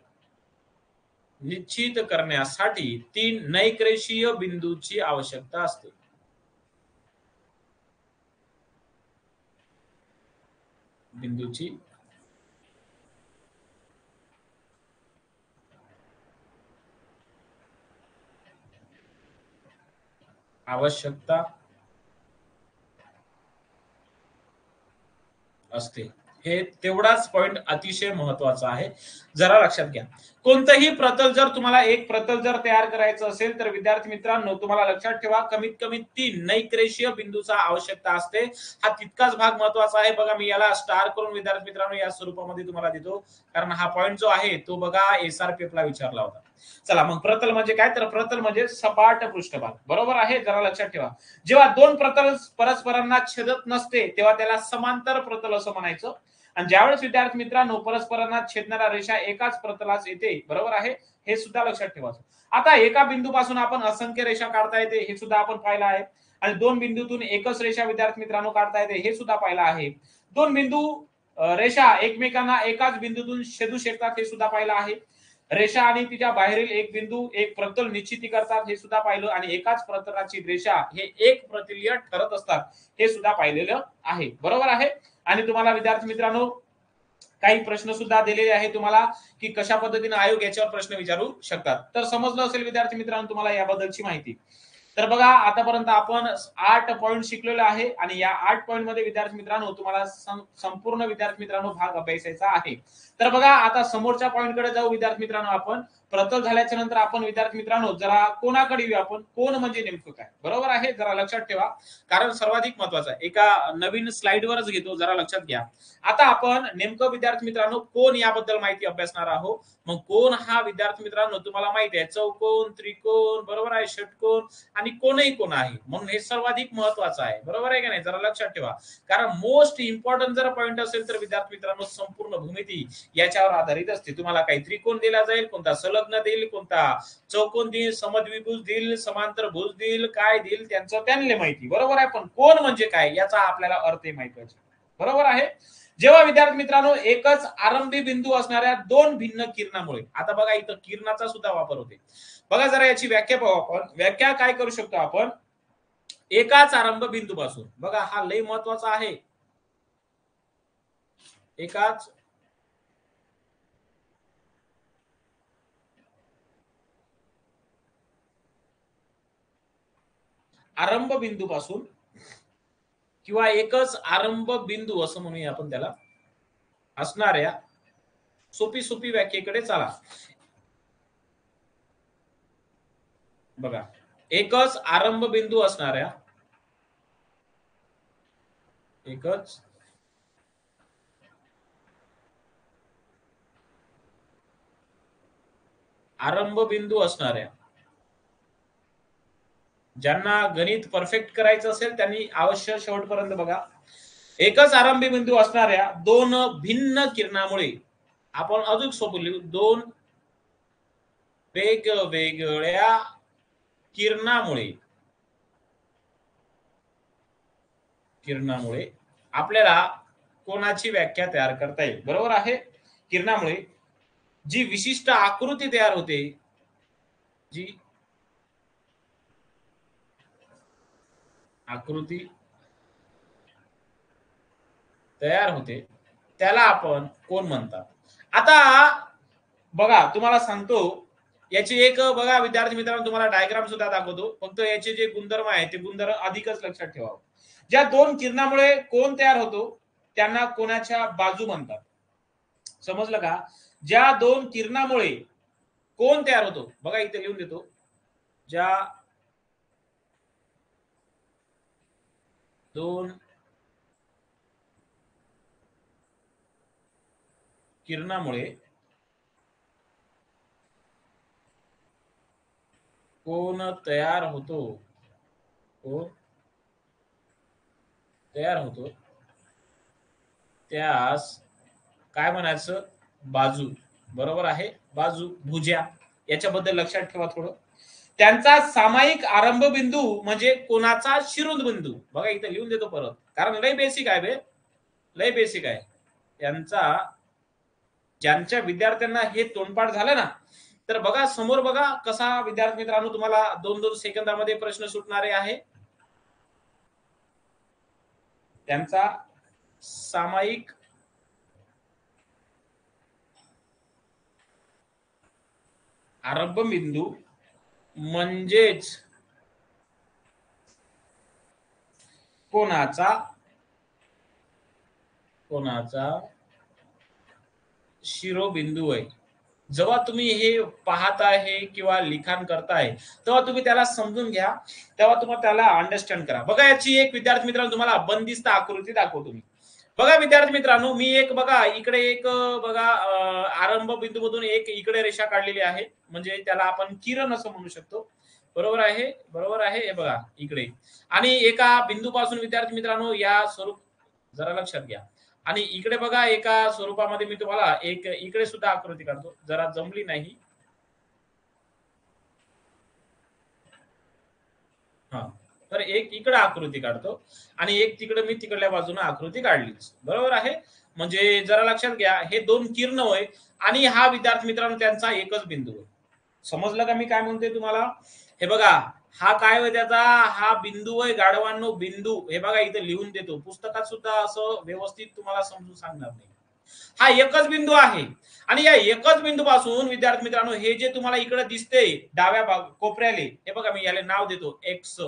निश्चित करण्यासाठी 3 नैकरेषीय बिंदूची आवश्यकता असते. बिंदूची आवश्यकता असते. हे तेवढाच पॉइंट अतिशय महत्वाचा आहे, जरा लक्षात घ्या. कोणतंही प्रतल जर तुम्हाला एक प्रतल जर तयार करायचं असेल तर विद्यार्थी मित्रांनो तुम्हाला लक्षात ठेवा, कमीत कमी 3 नैकरेषीय बिंदूचा आवश्यकता असते. हा तितकाच भाग महत्वाचा आहे. बघा मी याला स्टार करून विद्यार्थी मित्रांनो या स्वरूपामध्ये तुम्हाला देतो, कारण हा पॉइंट जो आहे तो बघा SRPF ला विचारला होता. चला मग प्रतल म्हणजे काय? तर प्रतल म्हणजे सपाट पृष्ठभाग. बरोबर आहे, जरा लक्षात ठेवा. जेव्हा दोन प्रतल परस्परांना छेदत नसते तेव्हा त्याला समांतर प्रतल असं म्हणायचं. आणि ज्यावेळेस विद्यार्थी मित्रांनो परस्परांना छेदणारा रेषा एकाच प्रतलास येते, बरोबर आहे, हे सुद्धा लक्षात ठेवायचं. आता एका बिंदूपासून आपण असंख्य रेषा काढता येते हे सुद्धा आपण पाहिलं आहे. आणि दोन बिंदूतून एकच रेषा विद्यार्थी मित्रांनो काढता येते हे सुद्धा पाहिलं आहे. दोन बिंदू रेषा एकमेकांना एकाच बिंदूतून छेदू शकतात हे सुद्धा पाहिलं आहे. रेषा आणि तिच्या बाहेरील एक बिंदू एक प्रतल निश्चिती करतात हे सुद्धा पाहिलं. आणि एकाच प्रतलाची रेषा हे एक प्रतलीय ठरत असतात हे सुद्धा पाहिलेलं आहे. बरोबर आहे. आणि तुम्हाला विद्यार्थी मित्रांनो काही प्रश्न सुद्धा दिलेले आहे तुम्हाला, की कशा पद्धतीने आयोग याच्यावर प्रश्न विचारू शकतात. तर समजलं असेल विद्यार्थी मित्रांनो तुम्हाला याबद्दलची माहिती. तर बघा आतापर्यंत आपण 8 पॉइंट शिकलेलो आहे आणि या 8 पॉइंट मध्ये विद्यार्थी मित्रांनो तुम्हाला संपूर्ण विद्यार्थी मित्रांनो भाग अभ्यासायचा आहे. तर बघा आता समोरच्या पॉइंट कडे जाऊ विद्यार्थी मित्रांनो. आपण प्रतल झाल्याच्या नंतर आपण विद्यार्थी मित्रांनो जरा कोणाकडे येऊ. आपण कोण म्हणजे नेमकं काय, बरोबर आहे, जरा लक्षात ठेवा, कारण सर्वाधिक महत्वाचं आहे. एका नवीन स्लाइड वरच घेतो, जरा लक्षात घ्या. आता आपण नेमकं विद्यार्थी मित्रांनो कोण याबद्दल माहिती अभ्यासणार आहोत. मग कोण हा विद्यार्थी मित्रांनो तुम्हाला माहिती आहे, चौकोन, त्रिकोण, बरोबर आहे, षटकोन आणि कोणही कोण आहे, म्हणून हे सर्वाधिक महत्वाचं आहे. बरोबर आहे का नाही, जरा लक्षात ठेवा. कारण मोस्ट इम्पॉर्टंट जर पॉइंट असेल तर विद्यार्थी मित्रांनो संपूर्ण भूमिती याच्यावर आधारित असते. तुम्हाला काही त्रिकोण दिला जाईल, कोणता संलग्न देईल, कोणता चौकोन देईल, समद्विभुज देईल, समांतर भुज देईल, काय देईल त्यांचं त्यांना माहिती. बरोबर आहे. पण कोण म्हणजे काय याचा आपल्याला अर्थ महत्वाचा. बरोबर आहे. जेव्हा विद्यार्थी मित्रांनो एकच आरंभी बिंदू असणाऱ्या दोन भिन्न किरणामुळे, आता बघा इथं किरणाचा सुद्धा वापर होते. बघा जरा याची व्याख्या पाहू आपण. व्याख्या काय करू शकतो आपण, एकाच आरंभ बिंदू पासून, बघा हा लय महत्वाचा आहे, एकाच आरंभ बिंदू पासून किंवा एकच आरंभ बिंदू असं म्हणूया आपण त्याला, असणाऱ्या, सोपी सोपी व्याख्येकडे चला. बघा एकच आरंभ बिंदू असणाऱ्या, एकच आरंभ बिंदू असणाऱ्या ज्यांना गणित परफेक्ट करायचं असेल त्यांनी अवश्य शेवटपर्यंत बघा. एकच आरंभी बिंदू असणाऱ्या दोन भिन्न किरणामुळे आपण अजून सोपं लिहू, दोन वेगवेगळ्या किरणामुळे आपल्याला कोणाची व्याख्या तयार करता येईल. बरोबर आहे. किरणामुळे जी विशिष्ट आकृती तयार होते, जी आकृती तयार होते त्याला आपण कोण म्हणतात. आता बघा तुम्हाला सांगतो, याची एक बघा विद्यार्थी मित्रांनो, तुम्हाला डायग्राम सुद्धा दाखवतो. फक्त याचे जे गुणधर्म आहे ते गुणधर्म अधिकच लक्षात ठेवावं. ज्या दोन किरणामुळे कोण तयार होतो त्यांना कोणाच्या बाजू म्हणतात. समजलं का? ज्या दोन किरणामुळे कोण तयार होतो, बघा इथे लिहून देतो, ज्या दोन किरणामुळे कोण तयार होतो, कोण तयार होतो त्यास काय म्हणायचं, बाजू. बरोबर आहे. बाजू, भुजा, याच्याबद्दल लक्षात ठेवा थोडं. त्यांचा सामायिक आरंभ बिंदू म्हणजे कोणाचा शिरोबिंदू. बघा इथे लिहून देतो परत, कारण लय बेसिक आहे बे, लय बेसिक आहे. त्यांचा, ज्यांच्या विद्यार्थ्यांना हे तोंडपाठ झालं ना, तर बघा समोर बघा कसा विद्यार्थी मित्रांनो तुम्हाला 2-2 सेकंदामध्ये प्रश्न सुटणारे आहे. त्यांचा सामायिक आरंभ बिंदू म्हणजेच कोणाचा शिरोबिंदू आहे. जेव्हा तुम्ही हे पाहत आहे किंवा लिखाण करताय तेव्हा तुम्ही त्याला समजून घ्या, तेव्हा तुम्हाला त्याला अंडरस्टँड करा. बघा याची एक विद्यार्थी मित्रांनो तुम्हाला बंदिस्त आकृती दाखवतो मी. बघा विद्यार्थी मित्रांनो, मी एक बघा इकडे एक बघा आरंभ बिंदू मधून एक इकडे रेषा काढलेली आहे, म्हणजे त्याला आपण किरण असं म्हणू शकतो. बरोबर आहे. बरोबर आहे. हे बघा इकडे, आणि एका बिंदूपासून विद्यार्थी मित्रांनो या स्वरूप, जरा लक्षात घ्या, आणि इकडे बघा एका स्वरूपामध्ये मी तुम्हाला एक इकडे सुद्धा आकृती काढतो, जरा जमली नाही. हा, तर एक इकडे आकृती काढतो आणि एक तिकडे मी तिकडल्या बाजूने आकृती काढलीच. बरोबर आहे. म्हणजे जरा लक्षात घ्या, हे दोन किरण होय आणि हा विद्यार्थी मित्रांनो त्यांचा एकच बिंदू आहे. समजलं का मी काय म्हणतोय तुम्हाला? हे बघा, हा काय होय त्याचा, हा बिंदू आहे गाढवांनो, बिंदू. हे बघा इथे लिहून देतो, पुस्तकात सुद्धा असं व्यवस्थित तुम्हाला समजून सांगणार नाही. हा एकच बिंदू आहे आणि या एकच बिंदू पासून विद्यार्थी मित्रांनो हे जे तुम्हाला इकडे दिसते डाव्या कोपऱ्याले, हे बघा मी याला नाव देतो एक्स.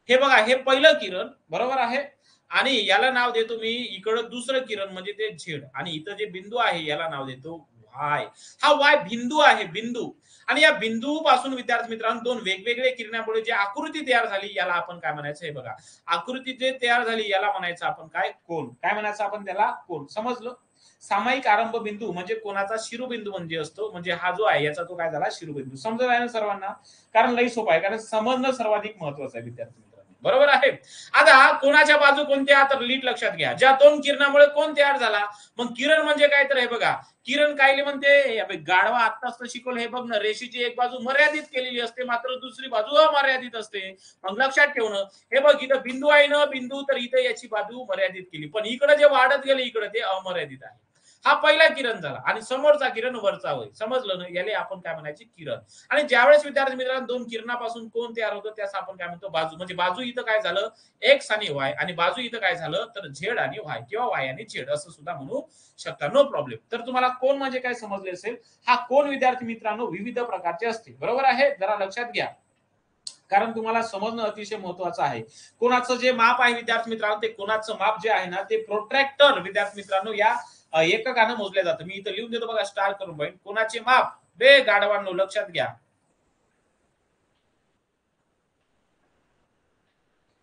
हे बघा हे पहिलं किरण. बरोबर आहे. आणि याला नाव देतो मी इकडं दुसरं किरण म्हणजे ते झेड, आणि इथं जे बिंदू आहे याला नाव देतो वाय. हा वाय बिंदू आहे, बिंदू. आणि या बिंदू पासून विद्यार्थी मित्रांनो दोन वेगवेगळे किरणामुळे जी आकृती तयार झाली याला आपण काय म्हणायचं, हे बघा आकृती जे तयार झाली याला म्हणायचं आपण काय, कोण. काय म्हणायचं आपण त्याला, कोण. समजलं? सामायिक आरंभ बिंदू म्हणजे कोणाचा शिरोबिंदू म्हणजे असतो, म्हणजे हा जो आहे याचा तो काय झाला, शिरोबिंदू. समजत आहे ना सर्वांना? कारण लई सोपं आहे, कारण समजणं सर्वाधिक महत्वाचं आहे विद्यार्थी मित्रांनो. बरोबर आहे. आता कोणाच्या बाजू कोणत्या, तर लीट लक्षात घ्या, ज्या दोन किरणामुळे कोण तयार झाला. मग किरण म्हणजे काय, तर हे बघा किरण कायले म्हणते, गाढवा आत्ताच तर शिकवलं. हे बघ ना, रेषेची एक बाजू मर्यादित केलेली असते, मात्र दुसरी बाजू अमर्यादित असते. मग लक्षात ठेवणं, हे बघ इथं बिंदू आहे ना, बिंदू, तर इथे याची बाजू मर्यादित केली, पण इकडे जे वाढत गेले इकडे ते अमर्यादित आहे. हा पहिला किरण झाला आणि समोरचा किरण वरचा होय. समजलं ना? याले आपण काय म्हणायचे, किरण. आणि ज्यावेळेस विद्यार्थी मित्रांनो दोन किरणापासून कोण तयार होतं त्यास आपण काय म्हणतो, बाजू. म्हणजे बाजू इथं काय झालं, एक्स आणि वाय, आणि बाजू इथं काय झालं तर झेड आणि वाय, किंवा वाय आणि झेड असं सुद्धा म्हणू शकता. No problem. तर तुम्हाला कोण म्हणजे काय समजले असेल. हा कोण विद्यार्थी मित्रांनो विविध प्रकारचे असते. बरोबर आहे. जरा लक्षात घ्या, कारण तुम्हाला समजणं अतिशय महत्वाचं आहे. कोणाचं जे माप आहे विद्यार्थी मित्रांनो, ते कोणाचं माप जे आहे ना ते प्रोट्रॅक्टर विद्यार्थी मित्रांनो या एककानं मोजले जातं. मी इथं लिहून देतो बघा स्टार करून बाईन, कोणाचे माप बे गाढवांनो लक्षात घ्या,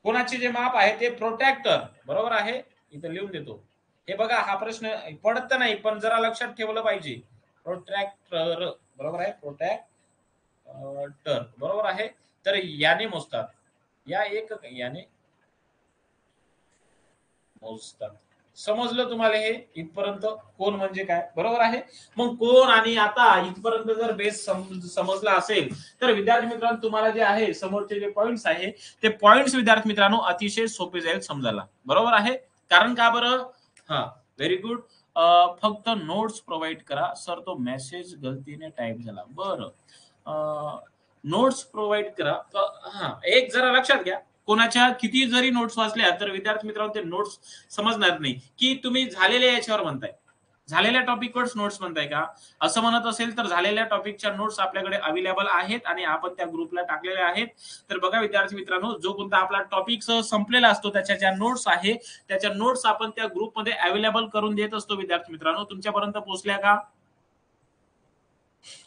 कोणाचे जे माप आहे ते प्रोट्रॅक्टर. बरोबर आहे. इथं लिहून देतो. हे बघा हा प्रश्न पडत नाही पण जरा लक्षात ठेवलं पाहिजे. प्रोट्रॅक्टर. बरोबर आहे. प्रोट्रॅक्टर. बरोबर आहे. तर याने मोजतात. या एक याने मोजतात. समजलं तुम्हाला हे इथपर्यंत कोण म्हणजे काय, बरोबर आहे. मग कोण आणि आता इथपर्यंत जर बेस समजला असेल तर विद्यार्थी मित्रांनो तुम्हाला जे आहे समोरचे जे पॉइंट्स आहे ते पॉइंट्स विद्यार्थी मित्रांनो अतिशय सोपे जाईल समजायला, बरोबर आहे. कारण का बरं? हा, व्हेरी गुड. फक्त नोट्स प्रोव्हाइड करा सर, तो मेसेज गलतीने टाइप झाला. बरं, नोट्स प्रोव्हाइड करा. हा, एक जरा लक्षात घ्या, कोणाच्या किती जरी नोट्स वाचल्या तर विद्यार्थी मित्रांनो ते नोट्स समजणार नाही की तुम्ही झालेल्या याच्यावर म्हणताय, झालेल्या टॉपिकवर नोट्स म्हणताय का. असं म्हणत असेल तर झालेल्या टॉपिकच्या नोट्स आपल्याकडे अवेलेबल आहेत आणि आपण त्या ग्रुपला टाकलेल्या आहेत. तर बघा विद्यार्थी मित्रांनो, जो कोणता आपला टॉपिक संपलेला असतो त्याच्या ज्या नोट्स आहे त्याच्या नोट्स आपण त्या ग्रुपमध्ये अवेलेबल करून देत असतो. विद्यार्थी मित्रांनो तुमच्यापर्यंत पोहोचल्या का?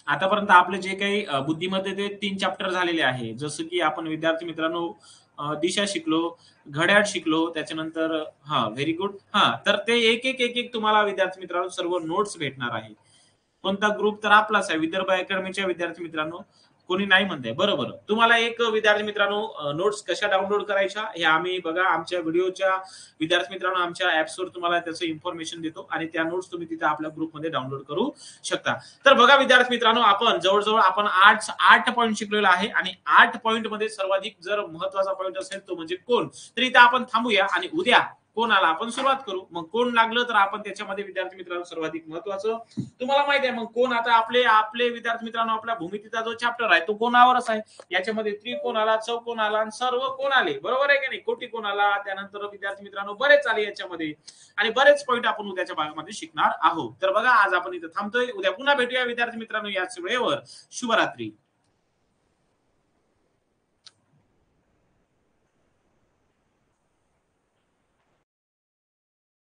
आतापर्यंत आपले जे काही बुद्धीमध्ये ते 3 चॅप्टर झालेले आहे. जसं की आपण विद्यार्थी मित्रांनो दिशा शिकलो, घड्याळ शिकलो, त्याच्यानंतर व्हेरी गुड. तर ते एक तुम्हाला विद्यार्थी मित्रांनो सर्व नोट्स भेटणार आहे. कोणता ग्रुप? तर आपलाच आहे, विदर्भ अकॅडमीच्या विद्यार्थी मित्रांनो. कोणी नाही म्हणताय, बरोबर. तुम्हाला एक विद्यार्थी मित्रांनो नोट्स कशा डाउनलोड करायच्या हे आम्ही बघा आमच्या व्हिडिओच्या विद्यार्थी मित्रांनो आमच्या ऍप्सवर तुम्हाला त्याचं इन्फॉर्मेशन देतो आणि त्या नोट्स तुम्ही तिथे आपल्या ग्रुपमध्ये डाउनलोड करू शकता. तर बघा विद्यार्थी मित्रांनो, आपण जवळजवळ आपण 8 पॉईंट शिकलेलो आहे आणि 8 पॉईंट मध्ये सर्वाधिक जर महत्वाचा पॉईंट असेल तो म्हणजे कोण. तर इथे आपण थांबूया आणि उद्या कोणाला आपण सुरुवात करू. मग कोण लागलं तर आपण त्याच्यामध्ये विद्यार्थी मित्रांनो सर्वाधिक महत्वाचं तुम्हाला माहिती आहे. मग कोण आता आपले आपले विद्यार्थी मित्रांनो आपल्या भूमितीचा जो चॅप्टर आहे तो कोणावरच आहे. याच्यामध्ये त्रिकोण आला, चौकोन आला आणि सर्व कोण आले, बरोबर आहे की नाही. कोटी कोण आला, त्यानंतर विद्यार्थी मित्रांनो बरेच आले याच्यामध्ये आणि बरेच पॉईंट आपण उद्याच्या भागामध्ये शिकणार आहोत. तर बघा आज आपण इथे थांबतोय, उद्या पुन्हा भेटूया विद्यार्थी मित्रांनो याच वेळेवर. शुभरात्री.